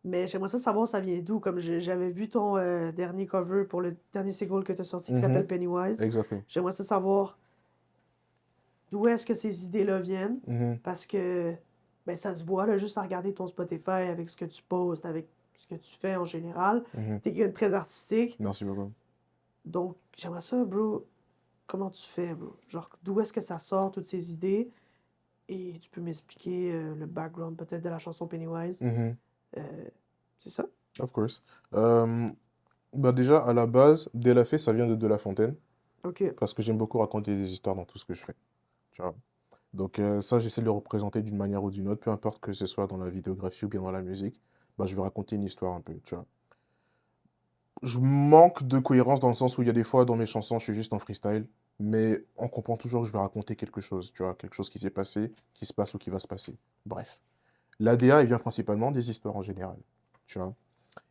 mais j'aimerais ça savoir ça vient d'où. Comme j'avais vu ton dernier cover pour le dernier single que tu as sorti qui s'appelle Mhm. Pennywise. Exactly. J'aimerais ça savoir d'où est-ce que ces idées-là viennent. Mhm. Parce que Ben, ça se voit, là, juste à regarder ton Spotify avec ce que tu postes, avec ce que tu fais en général. T'es quelqu'un de très artistique. Merci beaucoup. Donc, j'aimerais ça, bro. Comment tu fais, bro? Genre, d'où est-ce que ça sort, toutes ces idées? Et tu peux m'expliquer le background peut-être de la chanson Pennywise. Mhm. C'est ça? Of course. Bah déjà, à la base, De La Fée, ça vient de La Fontaine, OK. parce que j'aime beaucoup raconter des histoires dans tout ce que je fais. Tu vois. Donc ça, j'essaie de le représenter d'une manière ou d'une autre, peu importe que ce soit dans la vidéographie ou bien dans la musique, bah, je vais raconter une histoire un peu, tu vois. Je manque de cohérence dans le sens où il y a des fois dans mes chansons, je suis juste en freestyle, mais on comprend toujours que je vais raconter quelque chose, tu vois, quelque chose qui s'est passé, qui se passe ou qui va se passer. Bref. L'ADA, il vient principalement des histoires en général, tu vois.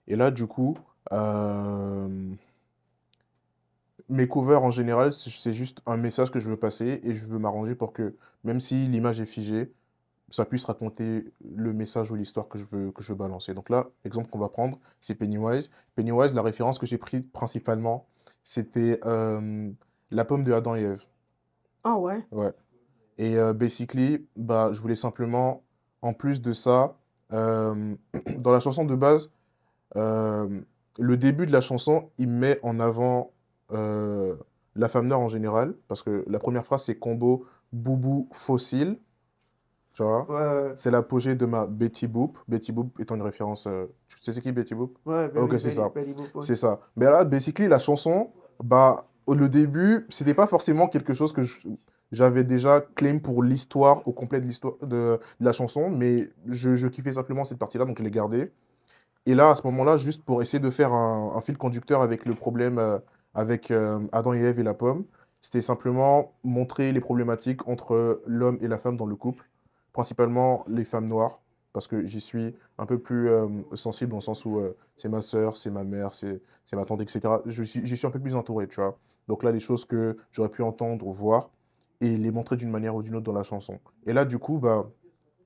Et là, du coup, euh, mes covers en général, c'est juste un message que je veux passer et je veux m'arranger pour que, même si l'image est figée, ça puisse raconter le message ou l'histoire que je veux balancer. Donc là, l'exemple qu'on va prendre, c'est Pennywise. Pennywise, la référence que j'ai prise principalement, c'était la pomme de Adam et Ève. Ah ouais? Ouais. Et basically, bah, je voulais simplement, en plus de ça, euh, dans la chanson de base, euh, le début de la chanson, il met en avant euh, la femme noire en général, parce que la première phrase, c'est combo boubou fossile. Tu vois? Ouais, C'est l'apogée de ma Betty Boop. Betty Boop étant une référence. Tu sais c'est qui Betty Boop? ouais, ben Ok, oui, c'est ça. Belly Boop, ouais. C'est ça. Mais là, basically, la chanson, bah, le début, c'était pas forcément quelque chose que j'avais déjà claim pour l'histoire, au complet de l'histoire de la chanson, mais je kiffais simplement cette partie-là, donc je l'ai gardée. Et là, à ce moment-là, juste pour essayer de faire un fil conducteur avec le problème avec Adam et Ève et la pomme, c'était simplement montrer les problématiques entre l'homme et la femme dans le couple, principalement les femmes noires, parce que j'y suis un peu plus sensible dans le sens où c'est ma sœur, c'est ma mère, c'est ma tante, etc. J'y suis un peu plus entouré, tu vois. Donc là, les choses que j'aurais pu entendre ou voir, et les montrer d'une manière ou d'une autre dans la chanson. Et là, du coup, bah,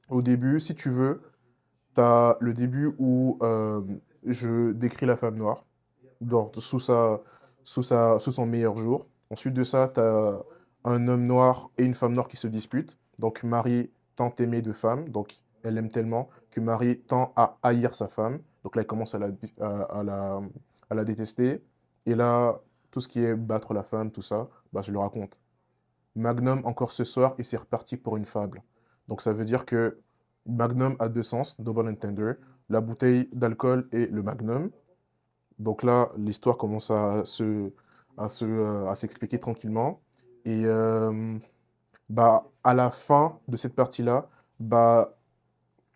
au début, si tu veux, t'as le début où je décris la femme noire sous son meilleur jour. Ensuite de ça, t'as un homme noir et une femme noire qui se disputent. Donc Marie tant aimée de femme, donc elle aime tellement que Marie tend à haïr sa femme. Donc là, elle commence à la détester. Et là, tout ce qui est battre la femme, tout ça, bah, je le raconte. Magnum encore ce soir et c'est reparti pour une fable. Donc ça veut dire que Magnum a deux sens, double entender, la bouteille d'alcool et le Magnum. Donc là, l'histoire commence à s'expliquer tranquillement. Et bah, à la fin de cette partie-là, bah,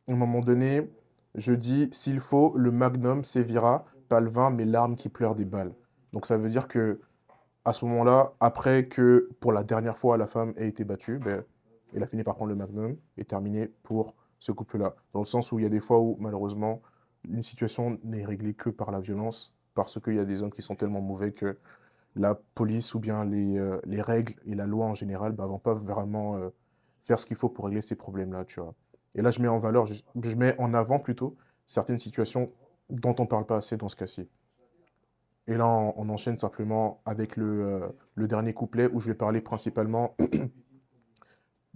à un moment donné, je dis, s'il faut, le Magnum sévira, pas le vin, mais l'arme qui pleure des balles. Donc ça veut dire que à ce moment-là, après que pour la dernière fois la femme ait été battue, ben, elle a fini par prendre le magnum et terminé pour ce couple-là. Dans le sens où il y a des fois où malheureusement une situation n'est réglée que par la violence, parce qu'il y a des hommes qui sont tellement mauvais que la police ou bien les règles et la loi en général ne vont pas vraiment faire ce qu'il faut pour régler ces problèmes-là, tu vois. Et là, je mets en valeur, je mets en avant plutôt certaines situations dont on ne parle pas assez dans ce cas-ci. Et là, on enchaîne simplement avec le dernier couplet où je vais parler principalement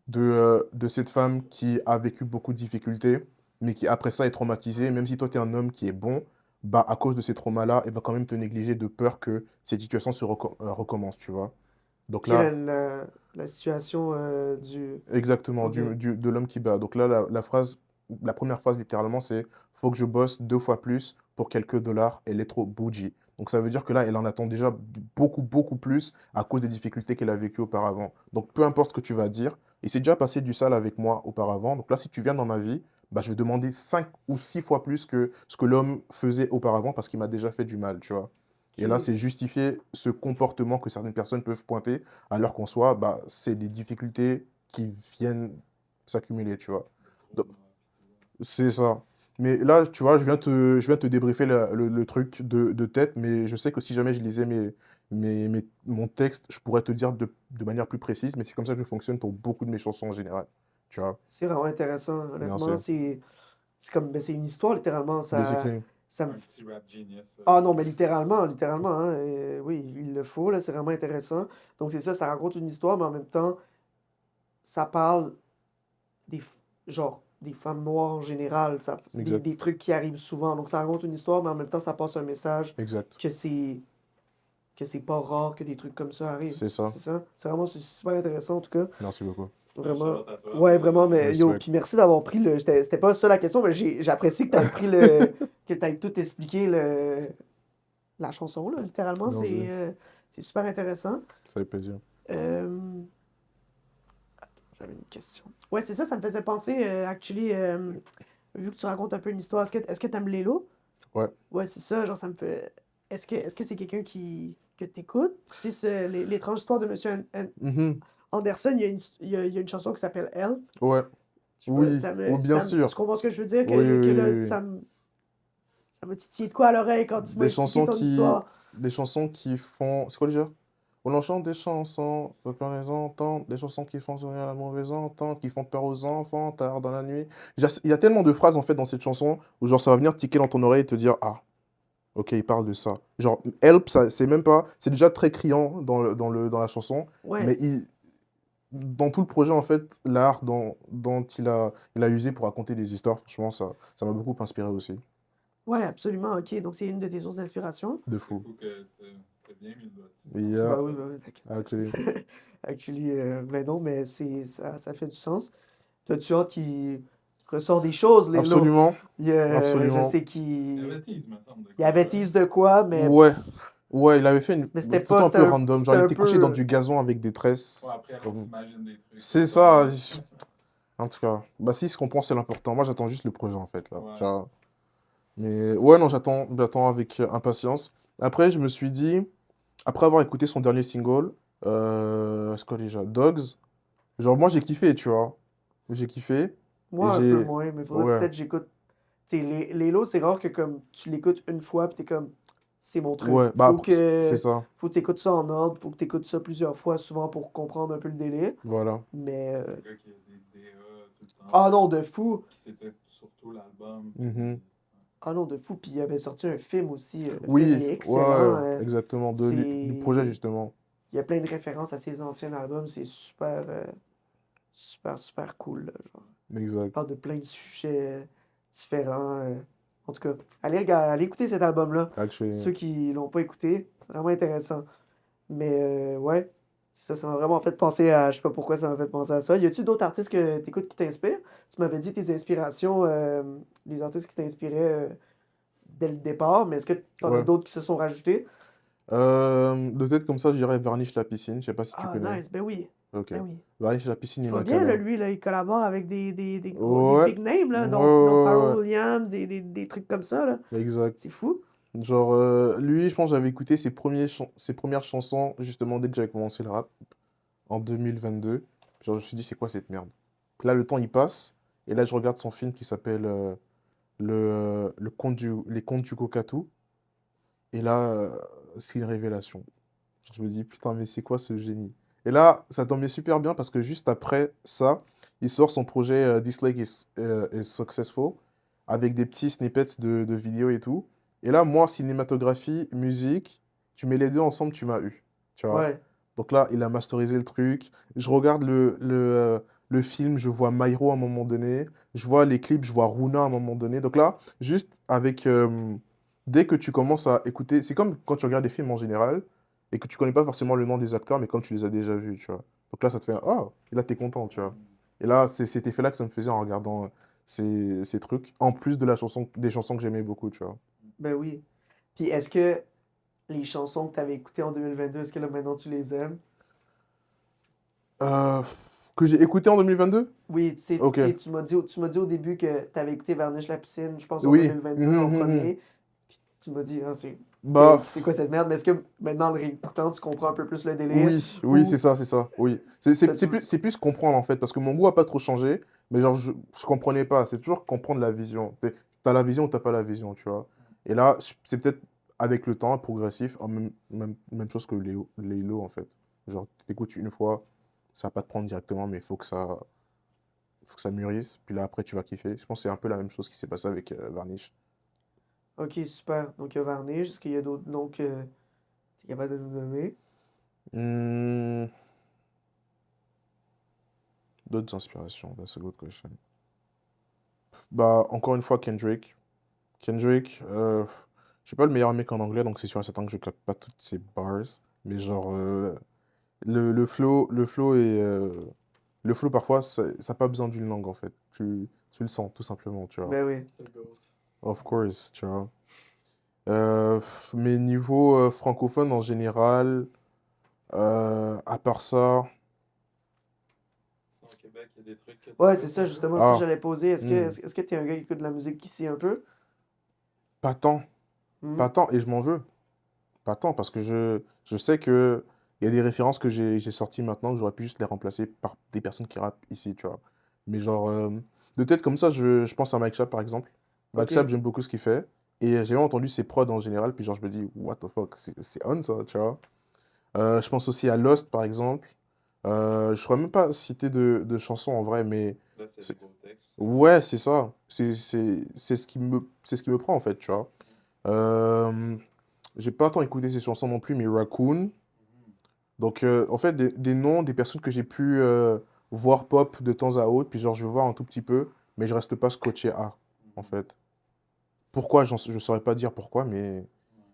de cette femme qui a vécu beaucoup de difficultés, mais qui après ça est traumatisée. Même si toi, tu es un homme qui est bon, bah, à cause de ces traumas-là, elle va quand même te négliger de peur que cette situation recommencent, tu vois. Donc Qui est là, la situation du... exactement, Ok. de l'homme qui bat. Donc là, la première phrase littéralement, c'est faut que je bosse 2 fois plus pour quelques dollars, elle est trop bougie. Donc ça veut dire que là, elle en attend déjà beaucoup, beaucoup plus à cause des difficultés qu'elle a vécues auparavant. Donc peu importe ce que tu vas dire, il s'est déjà passé du sale avec moi auparavant. Donc là, si tu viens dans ma vie, bah, je vais demander 5 ou 6 fois plus que ce que l'homme faisait auparavant parce qu'il m'a déjà fait du mal, tu vois. Et là, Qui... c'est justifier ce comportement que certaines personnes peuvent pointer alors qu'en soi, bah, c'est des difficultés qui viennent s'accumuler, tu vois. Donc, c'est ça. Mais là, tu vois, je viens te débriefer le truc de tête, mais je sais que si jamais je lisais mon texte, je pourrais te dire de manière plus précise, mais c'est comme ça que je fonctionne pour beaucoup de mes chansons en général, tu vois. C'est vraiment intéressant, Bien honnêtement. sûr. C'est comme... Ben, c'est une histoire, littéralement. Basically. Ça me... Un petit rap genius. Ah non, mais littéralement, littéralement, hein, oui, il le faut, là, c'est vraiment intéressant. Donc c'est ça raconte une histoire, mais en même temps, ça parle des... Genre, des femmes noires en général. C'est Exact. des trucs qui arrivent souvent. Donc, ça raconte une histoire, mais en même temps, ça passe un message Exact. que c'est pas rare que des trucs comme ça arrivent. C'est ça. C'est ça. C'est super intéressant, en tout cas. Merci beaucoup. Vraiment. Shout-out à toi. Ouais, vraiment, mais yo, Respect. puis merci d'avoir pris le. C'était pas ça la question, mais j'apprécie que t'aies pris le. que t'aies tout expliqué la chanson, là, littéralement. Merci. C'est super intéressant. Ça fait plaisir. Attends, j'avais une question. Ouais, c'est ça, ça me faisait penser, actually, vu que tu racontes un peu une histoire, est-ce que t'aimes Lélo? Ouais. Ouais, c'est ça, genre, ça me fait. Est-ce que c'est quelqu'un que t'écoutes? Tu sais, l'étrange histoire de Monsieur Mhm. Anderson, il y a une chanson qui s'appelle Elle. Ouais. Tu vois, Oui. Oh, bien sûr. Tu comprends ce que je veux dire? Oui, oui, Que oui, là, oui. ça m'a titillé de quoi à l'oreille quand tu m'as Des expliqué chansons ton histoire. des chansons qui font... C'est quoi déjà? On en chante des chansons, faut pas les entendre, des chansons qui font sourire à la mauvaise entente, qui font peur aux enfants, tard dans la nuit. Il y a tellement de phrases en fait dans cette chanson où genre ça va venir tiquer dans ton oreille et te dire ah, ok, il parle de ça. Genre Help, ça c'est même pas, c'est déjà très criant dans la chanson, Ouais. mais dans tout le projet en fait, l'art dont il a usé pour raconter des histoires, franchement ça m'a beaucoup inspiré aussi, Ouais, absolument. OK, donc c'est une de tes sources d'inspiration. de C'est fou. fou que t'as bien mis le doigt dessus. Yeah, Bah oui, t'inquiète. actually. Actually, ben non, mais ça fait du sens. T'as-tu hâte qu'il ressort des choses, Lélo? Absolument, Je absolument. sais Il y qu'il avait tease, me semble. il avait tease de quoi, mais Ouais, il avait fait une c'était photo pas. un peu random. Genre, C'était il un était couché dans peu. du gazon avec des tresses. Ouais, après, on Comme- s'imagine des trucs. C'est ça. En tout cas, bah si, ce qu'on pense, c'est l'important. Moi, j'attends juste le projet, en fait, là. Ouais. Tu vois. Mais ouais, non, j'attends avec impatience. Après, je me suis dit, après avoir écouté son dernier single, c'est quoi déjà? Dogs. Genre, moi, j'ai kiffé, tu vois. J'ai kiffé. Moi, Et un peu j'ai... moins, mais faudrait Ouais, peut-être que j'écoute. Tu sais, Lélo, c'est rare que comme tu l'écoutes une fois, puis t'es comme, c'est mon truc. ouais. Bah, Faut après, c'est que. ça. Faut que t'écoutes ça en ordre, faut que t'écoutes ça plusieurs fois, souvent pour comprendre un peu le délai. Voilà. Mais. C'est un gars qui a des DA tout le temps. Ah non, de fou! Qui s'était surtout l'album. Mhm. Ah non, de fou. Puis il avait sorti un film aussi. Le Oui, film est excellent. ouais, exactement. Du c'est. projet, justement. Il y a plein de références à ses anciens albums. C'est super, super cool, là, genre. Il Exact. parle de plein de sujets différents. En tout cas, allez écouter cet album-là. Actually. Ceux qui l'ont pas écouté, c'est vraiment intéressant. Mais ouais, ça m'a vraiment fait penser à. Je sais pas pourquoi ça m'a fait penser à ça. Y a-tu d'autres artistes que t'écoutes qui t'inspirent? Tu m'avais dit tes inspirations, les artistes qui t'inspiraient dès le départ, mais est-ce que t'en as Ouais. d'autres qui se sont rajoutés? De tête comme ça, je dirais Varnish la piscine. Je sais pas si tu Ah, connais. nice, ben oui. Ok. Ben oui. Varnish la piscine, Il il va m'a bien, là, calé. lui, là, il collabore avec des Ouais. big names, là, Ouais, dont ouais, Pharrell ouais, Williams, des trucs comme ça, là. ouais. Exact. C'est fou. Genre, lui, je pense que j'avais écouté ses premières chansons, justement, dès que j'avais commencé le rap, en 2022. Genre, je me suis dit, c'est quoi cette merde? Puis là, le temps, il passe. Et là, je regarde son film qui s'appelle Les Contes du Cocatou. Et là, c'est une révélation. Genre, je me dis, putain, mais c'est quoi ce génie? Et là, ça tombait super bien parce que juste après ça, il sort son projet This Lake is Successful avec des petits snippets de vidéos et tout. Et là, moi, cinématographie, musique, tu mets les deux ensemble, tu m'as eu. Tu vois? Ouais. Donc là, il a masterisé le truc. Je regarde le film, je vois Myro à un moment donné. Je vois les clips, je vois Runa à un moment donné. Donc là, juste avec... dès que tu commences à écouter... C'est comme quand tu regardes des films en général et que tu connais pas forcément le nom des acteurs, mais comme tu les as déjà vus, tu vois. Donc là, ça te fait... Oh! Et là, t'es content, tu vois. Et là, c'est cet effet-là que ça me faisait en regardant ces trucs. En plus de des chansons que j'aimais beaucoup, tu vois. Ben oui. Puis est-ce que les chansons que tu avais écoutées en 2022, est-ce que là maintenant tu les aimes? Euh, que j'ai écouté en 2022? Oui, tu sais, Ok. tu m'as dit au début que tu avais écouté Varnish la piscine, je pense en Oui. 2022 en Mhm, mhm. premier. Puis tu m'as dit, ah, Bah, c'est quoi cette merde? Mais est-ce que maintenant, en le réécoutant, tu comprends un peu plus le délire? oui, Ou c'est ça, oui. C'est plus comprendre en fait, parce que mon goût a pas trop changé, mais genre je comprenais pas, c'est toujours comprendre la vision. T'as la vision ou t'as pas la vision, tu vois. Et là, c'est peut-être avec le temps, progressif, même chose que Lélo en fait. Genre, t'écoutes une fois, ça va pas te prendre directement, mais faut que ça mûrisse, puis là après tu vas kiffer. Je pense que c'est un peu la même chose qui s'est passé avec Varnish. Ok, super. Donc il y a Varnish, est-ce qu'il y a d'autres noms que tu es capable de nous nommer? Hmm, d'autres inspirations, that's a good question. Bah, encore une fois, Kendrick. Kendrick, je suis pas le meilleur mec en anglais, donc c'est sûr et certain que je capte pas toutes ses bars. Mais genre, le flow, parfois, ça n'a pas besoin d'une langue, en fait. Tu le sens, tout simplement, tu vois. Ben oui. Of course, tu vois. Mais niveau francophone en général, à part ça... Au Québec, il y a des trucs que Ouais, c'est ça, justement, ça Ah, j'allais poser. hmm, Est-ce que t'es un gars qui écoute de la musique ici un peu? pas tant, Mhm. pas tant, et je m'en veux. Pas tant, parce que je sais que il y a des références que j'ai sorties maintenant que j'aurais pu juste les remplacer par des personnes qui rappent ici, tu vois. Mais genre, de tête comme ça, je pense à Mike Schaap, par exemple. Mike Ok. Schaap, j'aime beaucoup ce qu'il fait. Et j'ai même entendu ses prods en général, puis genre, je me dis, what the fuck, c'est on ça, tu vois. Je pense aussi à Lost, par exemple. Je ne saurais même pas citer de chansons en vrai, mais là, c'est c'est- le beau texte aussi. ouais, c'est ça. C'est ce qui me prend, en fait, tu vois. Euh, j'ai pas tant écouté ces chansons non plus, mais Raccoon. Mhm. Donc, en fait, des noms, des personnes que j'ai pu voir pop de temps à autre, puis genre, je vois un tout petit peu, mais je reste pas scotché à, en Mhm. fait. Pourquoi, je saurais pas dire pourquoi, mais Ouais.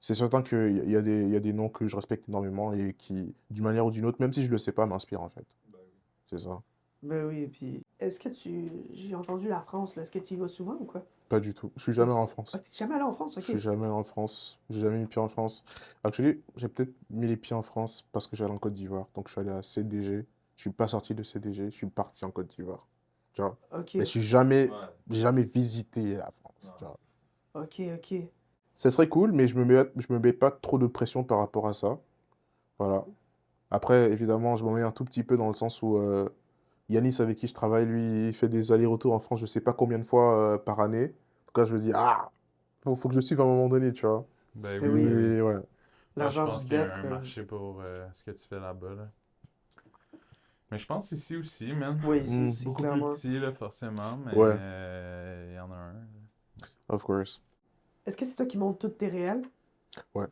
c'est certain qu'il y a des noms que je respecte énormément et qui, d'une manière ou d'une autre, même si je le sais pas, m'inspirent, en fait. Ben oui. C'est ça. Ben oui, puis. Est-ce que tu. J'ai entendu la France, là. Est-ce que tu y vas souvent ou quoi? Pas du tout. Je suis Pas jamais du en tout. Ah, France. t'es jamais allé en France, Je ok. suis jamais allé en France. J'ai jamais mis pied en France. Actually, j'ai peut-être mis les pieds en France parce que j'allais en Côte d'Ivoire. Donc, je suis allé à CDG. Je suis pas sorti de CDG. Je suis parti en Côte d'Ivoire. Tu vois. Ok, Mais je suis jamais, Ouais. j'ai jamais visité la France. Non, Tu vois. c'est ça. ok, ok. Ça serait cool, mais je me mets pas trop de pression par rapport à ça. Voilà. Après, évidemment, je m'en mets un tout petit peu dans le sens où Yanis, avec qui je travaille, lui, il fait des allers-retours en France, je sais pas combien de fois par année. Donc là, je me dis, ah, faut que je suive à un moment donné, tu vois. Ben Ben oui, oui, ben oui. Mais ouais. Moi, je l'argent pense du qu'il y a dette, un là. marché pour ce que tu fais là-bas, là. Mais je pense ici aussi, man. Oui, Hmm, c'est Beaucoup plus clairement. petit, là, forcément, mais ouais, il y en a un. of course. Est-ce que c'est toi qui montes toutes tes réels? Ouais.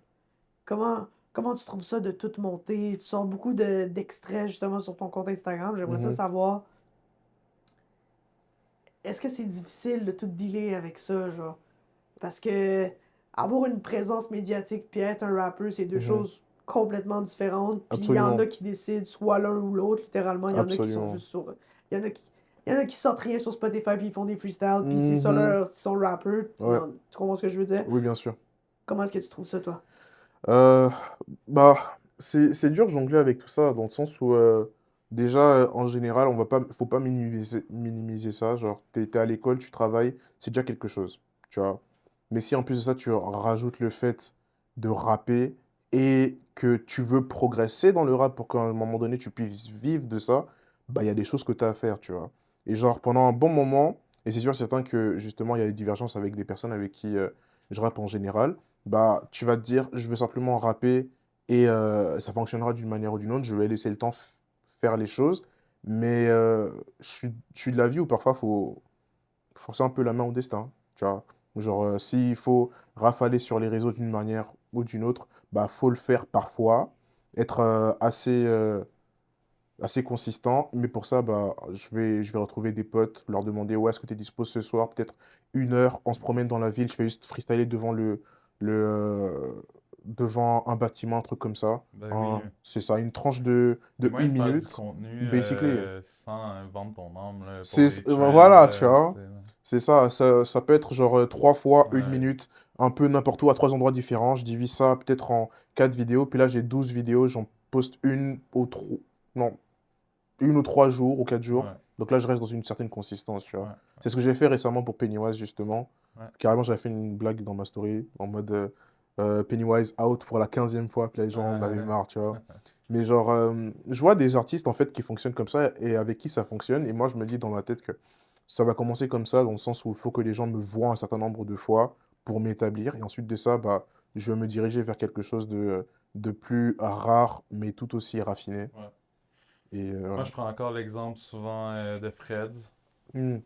Comment tu trouves ça de tout monter? Tu sors beaucoup d'extraits justement sur ton compte Instagram. J'aimerais ça Mhm. savoir, est-ce que c'est difficile de tout dealer avec ça, genre? Parce que avoir une présence médiatique puis être un rappeur, c'est deux Mhm. choses complètement différentes. Puis il y en a Absolument. qui décident soit l'un ou l'autre, littéralement. Il y en a qui sont Absolument. juste sur. Il y en a qui. Il y en a qui sortent rien sur Spotify puis ils font des freestyles puis c'est ça Mhm. leur. Ils sont rappeurs. Ouais. Tu comprends ce que je veux dire? Oui, bien sûr. Comment est-ce que tu trouves ça, toi? Euh, bah, c'est dur de jongler avec tout ça, dans le sens où, déjà, en général, faut pas minimiser ça. Genre, t'es à l'école, tu travailles, c'est déjà quelque chose, tu vois. Mais si en plus de ça, tu rajoutes le fait de rapper et que tu veux progresser dans le rap pour qu'à un moment donné, tu puisses vivre de ça, bah, il y a des choses que tu as à faire, tu vois. Et genre, pendant un bon moment, et c'est sûr, certain que, justement, il y a des divergences avec des personnes avec qui je rappe en général, bah, tu vas te dire, je veux simplement rapper et ça fonctionnera d'une manière ou d'une autre. Je vais laisser le temps faire les choses. Mais je suis de l'avis où parfois, il faut forcer un peu la main au destin. Tu vois? Genre, s'il faut rafaler sur les réseaux d'une manière ou d'une autre, bah, faut le faire parfois. Être assez consistant. Mais pour ça, bah, je vais retrouver des potes, leur demander, ouais, est-ce que tu es dispo ce soir? Peut-être 1 heure, on se promène dans la ville, je fais juste freestyler devant un bâtiment, un truc comme ça. Ben oui. C'est ça, une tranche de Moyen une de faire du minute, contenu basically. sans vendre ton âme là, pour C'est, les trends, voilà, tu là, tu vois. sais, là. C'est ça, ça peut être genre 3 fois une Ouais. minute, un peu n'importe où, à 3 endroits différents. Je divise ça peut-être en 4 vidéos. Puis là, j'ai 12 vidéos, j'en poste non, 1 ou 3 jours ou 4 jours. Ouais. Donc là, je reste dans une certaine consistance, tu vois. Ouais. C'est ce que j'ai fait récemment pour Pennywise, justement. Ouais. Carrément, j'avais fait une blague dans ma story, en mode Pennywise out pour la 15e fois. Puis là, les gens en avaient marre, tu vois. Mais genre, je vois des artistes, en fait, qui fonctionnent comme ça et avec qui ça fonctionne. Et moi, je me dis dans ma tête que ça va commencer comme ça, dans le sens où il faut que les gens me voient un certain nombre de fois pour m'établir. Et ensuite de ça, bah, je vais me diriger vers quelque chose de plus rare, mais tout aussi raffiné. Ouais. Et Moi, voilà. je prends encore l'exemple souvent de Freds,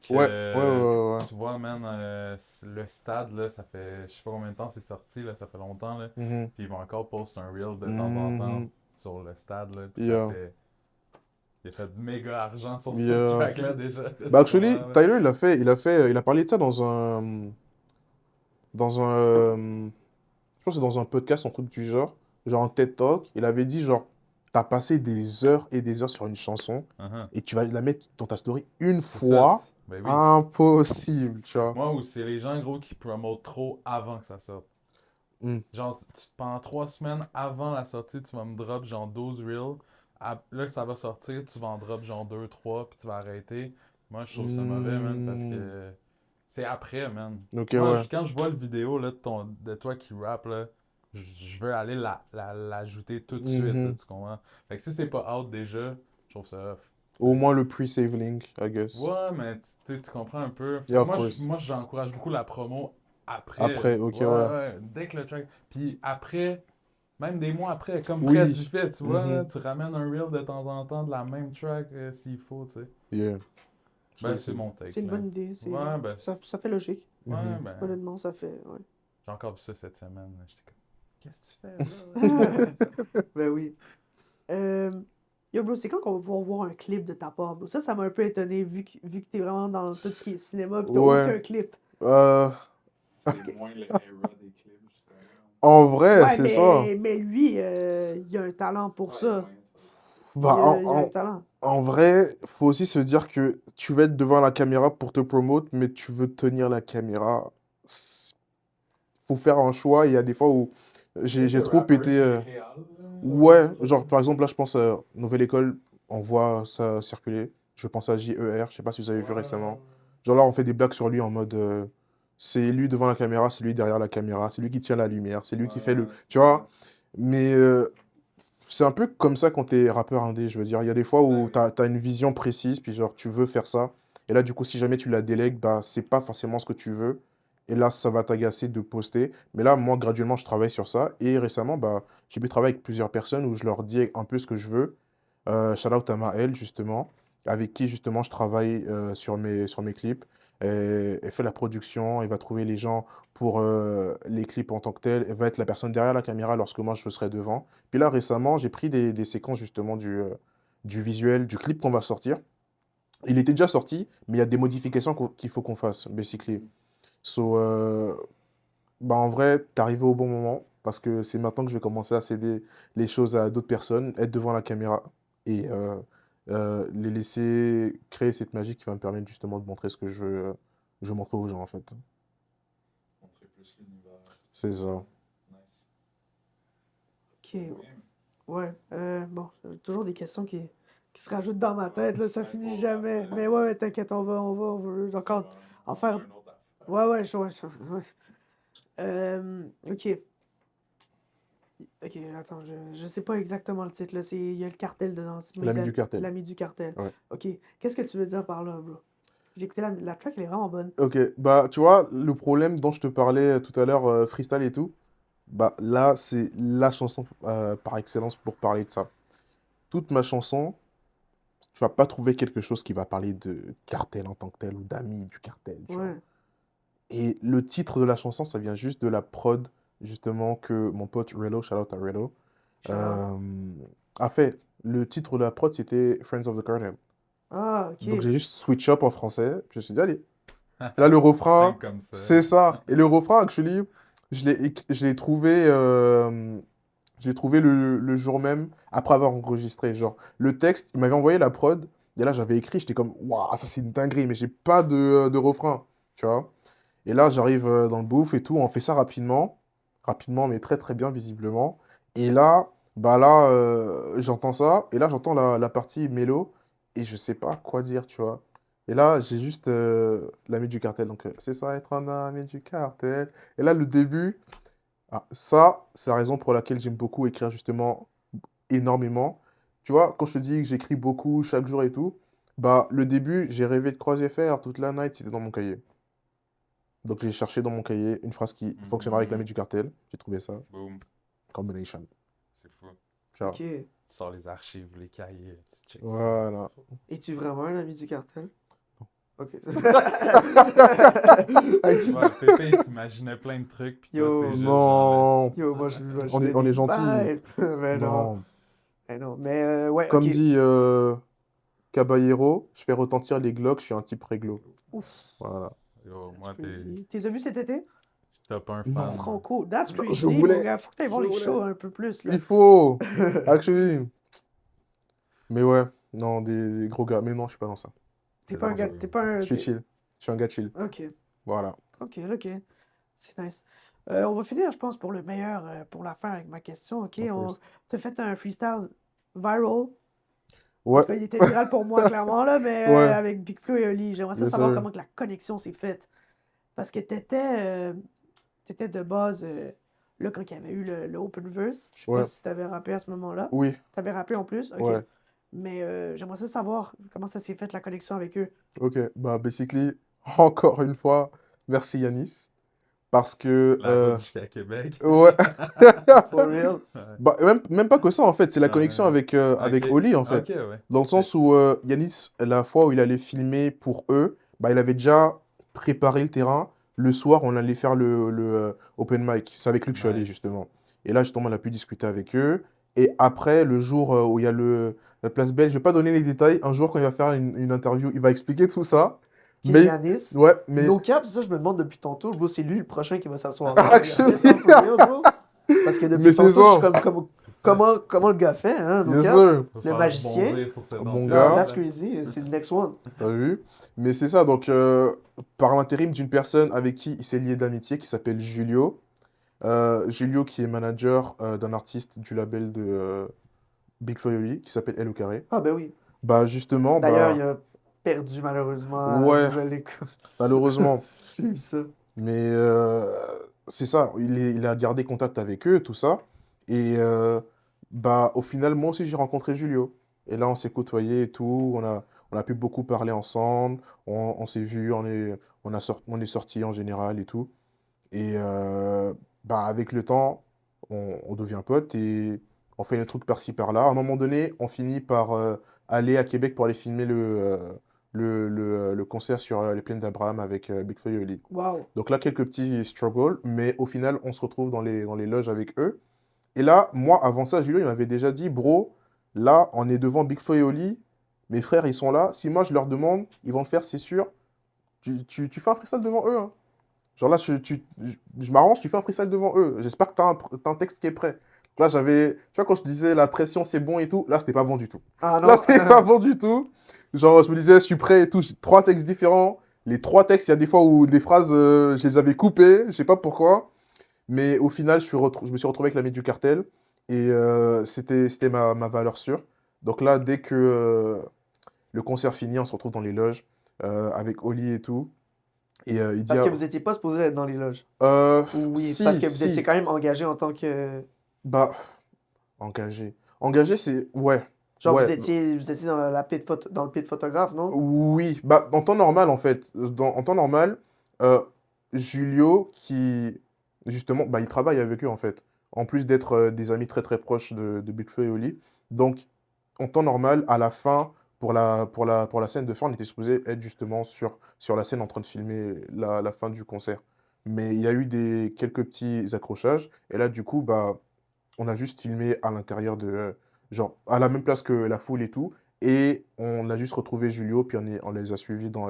Ouais, ouais, ouais, que ouais, ouais. tu vois, man, le stade, là, ça fait, je sais pas combien de temps c'est sorti, là, ça fait longtemps, là. Mhm, Puis ils vont encore poster un reel de temps en temps mhm, sur le stade, là, puis ça yeah. fait Il a fait méga argent sur ce Yeah. track-là déjà. Bah, actually, Tu comprends, là? Tyler, il a parlé de ça je pense que c'est dans un podcast, un truc du genre un TED Talk. Il avait dit, genre, t'as passé des heures et des heures sur une chanson Uh-huh. et tu vas la mettre dans ta story une C'est fois. ça. Ben oui. Impossible, tu vois. Moi, ou c'est les gens, gros, qui promotent trop avant que ça sorte. Hmm. Genre, pendant 3 semaines avant la sortie, tu vas me drop genre 12 reels. Là que ça va sortir, tu vas en drop genre 2, 3, puis tu vas arrêter. Moi, je trouve ça mauvais, man, parce que c'est après, man. Ok, Moi, ouais. quand je vois le vidéo là, de toi qui rappe, là, je veux aller l'ajouter tout de suite, là, Mhm. tu comprends? Fait que si c'est pas out déjà, je trouve ça off. Au moins le pre-save link, I guess. Ouais, mais tu comprends un peu. Fait Yeah, que of moi, course. moi, j'encourage beaucoup la promo après. Après, ok, Ouais, ouais. ouais, dès que le track. Puis après, même des mois après, comme Oui. Fred du fait, tu vois, là, Mhm. tu ramènes un reel de temps en temps de la même track s'il faut, tu sais. Yeah. Ben, c'est mon take. C'est une là. bonne idée. Ouais, ben, Ça fait logique. ouais, Mhm. ben, Honnêtement, ça fait. Ouais. j'ai encore vu ça cette semaine. Là. J'étais comme, qu'est-ce que tu fais là? Ben oui. Yo, bro, c'est quand qu'on va pouvoir voir un clip de ta part, bro? Ça m'a un peu étonné, vu que t'es vraiment dans tout ce qui est cinéma, pis t'as Ouais. aucun clip. C'est moins le era des clips, justement. En vrai, Ouais, c'est ça. mais lui, il a un talent pour ça. Bah, Il a un talent. en vrai, faut aussi se dire que tu vas être devant la caméra pour te promote, mais tu veux tenir la caméra. Faut faire un choix. Il y a des fois où j'ai trop pété. Ouais, genre par exemple, là, je pense à Nouvelle École, on voit ça circuler. Je pense à JER, je sais pas si vous avez vu récemment. Genre là, on fait des blagues sur lui en mode c'est lui devant la caméra, c'est lui derrière la caméra, c'est lui qui tient la lumière, c'est lui qui fait le. Tu vois? Mais c'est un peu comme ça quand t'es rappeur indé, je veux dire. Il y a des fois où t'as une vision précise, puis genre tu veux faire ça. Et là, du coup, si jamais tu la délègues, bah c'est pas forcément ce que tu veux. Et là, ça va t'agacer de poster. Mais là, moi, graduellement, je travaille sur ça. Et récemment, bah, j'ai pu travailler avec plusieurs personnes où je leur dis un peu ce que je veux. Shout out à Maëlle, justement, avec qui, justement, je travaille sur mes clips. Elle fait la production, elle va trouver les gens pour les clips en tant que tel. Elle va être la personne derrière la caméra lorsque moi, je serai devant. Puis là, récemment, j'ai pris des séquences, justement, du visuel, du clip qu'on va sortir. Il était déjà sorti, mais il y a des modifications qu'il faut qu'on fasse, basically. So, bah en vrai, t'es arrivé au bon moment, parce que c'est maintenant que je vais commencer à céder les choses à d'autres personnes, être devant la caméra et les laisser créer cette magie qui va me permettre justement de montrer ce que je veux montrer aux gens en fait. Montrer plus l'univers. C'est ça. Nice. Ok, ouais. Bon, toujours des questions qui se rajoutent dans ma tête, là, ça finit jamais. Mais ouais, t'inquiète, on va encore en faire. Ouais, ouais, ok. Ok, attends, je sais pas exactement le titre, là. Il y a le cartel dedans. L'ami du cartel. L'ami du cartel. Ouais. Ok. Qu'est-ce que tu veux dire par là, bro? J'ai écouté la track, elle est vraiment bonne. Ok, bah tu vois, le problème dont je te parlais tout à l'heure, freestyle et tout, bah là, c'est la chanson par excellence pour parler de ça. Toute ma chanson, tu vas pas trouver quelque chose qui va parler de cartel en tant que tel ou d'amis du cartel, tu vois. Ouais. Et le titre de la chanson, ça vient juste de la prod, justement, que mon pote Relo, shout out à Relo, a fait. Le titre de la prod, c'était Friends of the Cartel. Ah, ok. Donc j'ai juste switch up en français, puis je me suis dit, allez. Là, le refrain, Simple comme ça. c'est ça. Et le refrain, actually, je l'ai trouvé, le jour même, après avoir enregistré. Genre, le texte, il m'avait envoyé la prod, et là, j'avais écrit, j'étais comme, waouh, ça c'est une dinguerie, mais j'ai pas de refrain, tu vois. Et là, j'arrive dans le booth et tout, on fait ça rapidement, mais très très bien visiblement. Et là, bah là, j'entends ça, et là, j'entends la partie mélo, et je sais pas quoi dire, tu vois. Et là, j'ai juste l'ami du cartel, donc c'est ça, être un ami du cartel. Et là, le début, ça, c'est la raison pour laquelle j'aime beaucoup écrire justement énormément. Tu vois, quand je te dis que j'écris beaucoup chaque jour et tout, bah le début, j'ai rêvé de croiser fer toute la night, c'était dans mon cahier. Donc j'ai cherché dans mon cahier une phrase qui fonctionnera avec l'ami du cartel. J'ai trouvé ça. Boom. Combination. C'est fou. Ciao. Ok. Tu sors les archives, les cahiers, tu checks ça. Voilà. Es-tu vraiment un ami du cartel? Ok. Ouais, Pépé, il s'imaginait plein de trucs, pis toi, Yo, c'est juste Non. Yo, moi, je On est gentils. Mais non. Non. Mais non. Mais ouais, Comme ok. dit Caballero, je fais retentir les Glocks, je suis un type réglo. Ouf. Voilà. Yo, That's moi, crazy. T'es vu cet été? top un Non. fan. Franco. That's Non, crazy. je voulais- Mon gars. Faut que t'ailles voir je les voulais. shows un peu plus, là. Il faut! Actually. Mais ouais, non, des gros gars. Mais non, je suis pas dans ça. T'es pas un gars. T'es pas un. Je suis chill. Je suis un gars chill. Ok. Voilà. Ok. C'est nice. On va finir, je pense, pour le meilleur, pour la fin avec ma question. Ok. Of On course. t'a fait un freestyle viral. En Ouais, tout cas, il était viral pour moi, clairement, là, mais Ouais. avec Big Flo et Oli. J'aimerais ça Yes, savoir sir. comment que la connexion s'est faite. Parce que t'étais de base, là, quand il y avait eu le Open Verse. Je sais Ouais. pas si t'avais rappé à ce moment-là. oui, T'avais rappé en plus? Ok. ouais. Mais j'aimerais ça savoir comment ça s'est fait, la connexion avec eux. Ok, bah, basically, encore une fois, merci Yanis. Parce que. La route jusqu'à Québec. Ouais. For real. Ouais. Bah, même pas que ça, en fait. C'est la Ouais, connexion ouais. avec Ok. Oli, en fait. Ok, ouais. Dans le sens où Yanis, la fois où il allait filmer pour eux, bah, il avait déjà préparé le terrain. Le soir, on allait faire le open mic. C'est avec lui que je suis allé, Nice. justement. Et là, justement, on a pu discuter avec eux. Et après, le jour où il y a la place belge, je vais pas donner les détails. Un jour, quand il va faire une interview, il va expliquer tout ça. Qui Mais, est Yanis. ouais, mais No cap, c'est ça, je me demande depuis tantôt. Bro, c'est lui le prochain qui va s'asseoir. Actually. Ça, for real, bro. Parce que depuis Mais c'est tantôt, je suis ça. C'est ça. comment le gars fait, hein, no Yes, cap. sir. Faut Le faire magicien. rebondir sur cette Mon entrée. gars. No, that's crazy. C'est le next one. T'as vu? Mais c'est ça, donc par l'intérim d'une personne avec qui il s'est lié d'amitié, qui s'appelle Julio. Julio qui est manager d'un artiste du label de Big Flo et Oli, qui s'appelle L au carré. Ah, ben oui. Bah justement, D'ailleurs, il bah a perdu malheureusement à Ouais. la nouvelle école. malheureusement. J'ai vu ça. Mais c'est ça, il a gardé contact avec eux, tout ça. Et bah au final, moi aussi j'ai rencontré Julio. Et là on s'est côtoyés et tout, on a pu beaucoup parler ensemble, on s'est vus, on est sortis en général et tout. Et bah, avec le temps, on devient potes et on fait des trucs par-ci par-là. À un moment donné, on finit par aller à Québec pour aller filmer le concert sur les plaines d'Abraham avec Big Flo et Oli. Wow. Donc là, quelques petits struggles, mais au final, on se retrouve dans les loges avec eux. Et là, moi, avant ça, Julio, il m'avait déjà dit, bro, là, on est devant Big Flo et Oli, mes frères, ils sont là. Si moi, je leur demande, ils vont le faire, c'est sûr. Tu fais un freestyle devant eux, hein. Genre là, je m'arrange, tu fais un freestyle devant eux. J'espère que t'as un texte qui est prêt. Là, tu vois, quand je disais la pression, c'est bon et tout, là, c'était pas bon du tout. Ah non. Là, c'était pas bon du tout. Genre, je me disais, je suis prêt et tout. J'ai 3 textes différents. Les 3 textes, il y a des fois où les phrases, je les avais coupées, je sais pas pourquoi. Mais au final, je me suis retrouvé avec l'ami du cartel. Et c'était ma valeur sûre. Donc là, dès que le concert finit, on se retrouve dans les loges avec Oli et tout. Et il dit Parce que vous étiez pas supposé être dans les loges. Ou oui, si, parce que vous si. étiez quand même engagé en tant que. Bah, engagé. Engagé, c'est... Ouais. Genre, Ouais. vous étiez dans dans le pit photographe, non? Oui. Bah, en temps normal, en fait. En temps normal, Julio, justement, bah, il travaille avec eux, en fait. En plus d'être des amis très, très proches de Big Flo et Oli. Donc, en temps normal, à la fin, pour la scène de fin, on était supposé être justement sur la scène en train de filmer la fin du concert. Mais il y a eu quelques petits accrochages. Et là, du coup, bah, on a juste filmé à l'intérieur genre, à la même place que la foule et tout. Et on a juste retrouvé Julio, puis on les a suivis dans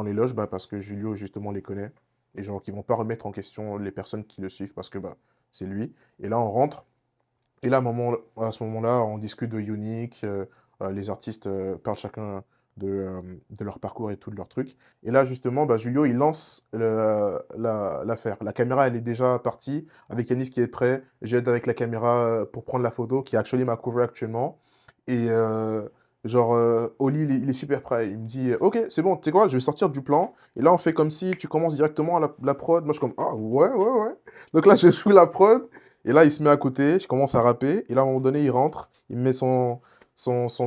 les loges, bah, parce que Julio, justement, les connaît. Et genre, qui vont pas remettre en question les personnes qui le suivent, parce que bah, c'est lui. Et là, on rentre. Et là, à ce moment-là, on discute de Unique. Les artistes parlent chacun de leur parcours et tout, de leur truc. Et là, justement, bah, Julio, il lance l'affaire. La caméra, elle est déjà partie, avec Yanis qui est prêt. J'aide avec la caméra pour prendre la photo, qui est actually ma cover actuellement. Et genre, Oli, il est super prêt. Il me dit, ok, c'est bon, tu sais quoi, je vais sortir du plan. Et là, on fait comme si tu commences directement la prod. Moi, je suis comme, ah ouais, ouais, ouais. Donc là, je joue la prod. Et là, il se met à côté, je commence à rapper. Et là, à un moment donné, il rentre, il me met son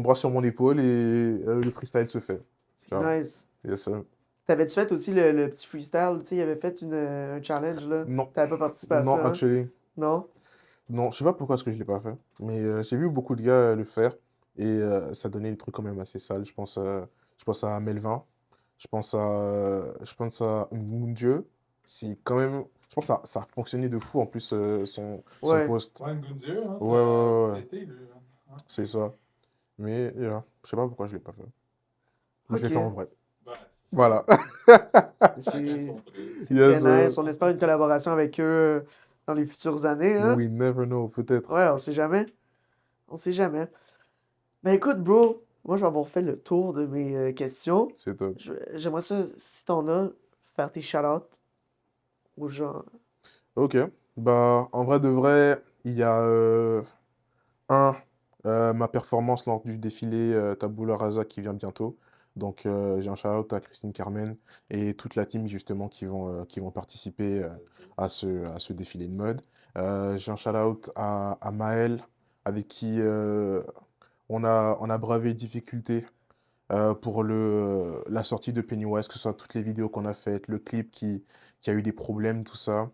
bras sur mon épaule et le freestyle se fait. C'est Genre. nice. Yes, sir. T'avais-tu fait aussi le petit freestyle? Tu sais, il avait fait un challenge, là. Non. T'avais pas participé à Non, ça, hein? actually. Non? Non, je sais pas pourquoi est-ce que je l'ai pas fait. Mais j'ai vu beaucoup de gars le faire. Et ça donnait des trucs quand même assez sales. Je pense à Melvin. Je pense à Ngundieu. C'est quand même... Je pense que ça a fonctionné de fou en plus son Ouais. post. Ouais, Ngundieu, hein, Ouais, ouais, ouais. ça a été, lui. Hein. C'est ça. Mais yeah, je sais pas pourquoi je l'ai pas fait. Mais je vais Ok. faire en vrai. Ben, Voilà. C'est c'est Yes, très nice. On espère une collaboration avec eux dans les futures années, hein? We never know, peut-être. Ouais, on sait jamais. On sait jamais. Mais écoute, bro, moi, je vais avoir fait le tour de mes questions. C'est top. J'aimerais ça, si t'en as, faire tes shout-outs aux gens. Ok. Bah, en vrai de vrai, il y a ma performance lors du défilé Tabula Rasa qui vient bientôt. Donc, j'ai un shout-out à Christine Carmen et toute la team, justement, qui vont participer à ce défilé de mode. J'ai un shout-out à Maël, avec qui on a bravé les difficultés pour la sortie de Pennywise, que ce soit toutes les vidéos qu'on a faites, le clip qui a eu des problèmes, tout ça.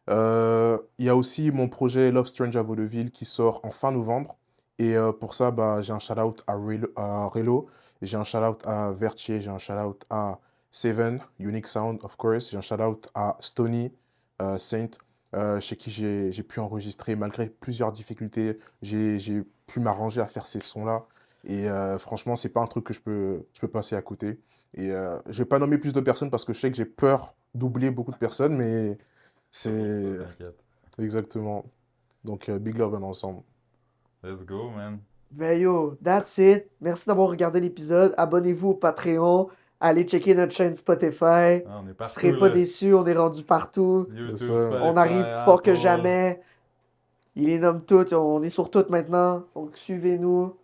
Il y a aussi mon projet Love Strange à Vaudeville qui sort en fin novembre. Et pour ça, bah, j'ai un shout-out à Relo, j'ai un shout-out à Vertier, j'ai un shout-out à Seven, Unique Sound, of course. J'ai un shout-out à Stony, Saint, chez qui j'ai pu enregistrer malgré plusieurs difficultés. J'ai pu m'arranger à faire ces sons-là. Et franchement, c'est pas un truc que je peux passer à côté. Et je vais pas nommer plus de personnes parce que je sais que j'ai peur d'oublier beaucoup de personnes, mais c'est T'inquiète. exactement. Donc, big love on ensemble. Let's go, man. Ben yo, that's it. Merci d'avoir regardé l'épisode. Abonnez-vous au Patreon. Allez checker notre chaîne Spotify. Ah, on est Vous partout, serez pas là. déçus, on est rendu partout. YouTube, ça. Spotify, On arrive plus fort que Apple. jamais. Il les nomme toutes, on est sur toutes maintenant. Donc suivez-nous.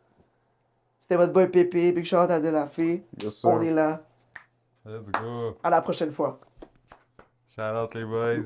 C'était votre boy Pépé, Big Shout à De La Fée. Yes, On sir. est là. Let's go. À la prochaine fois. Shout out les boys.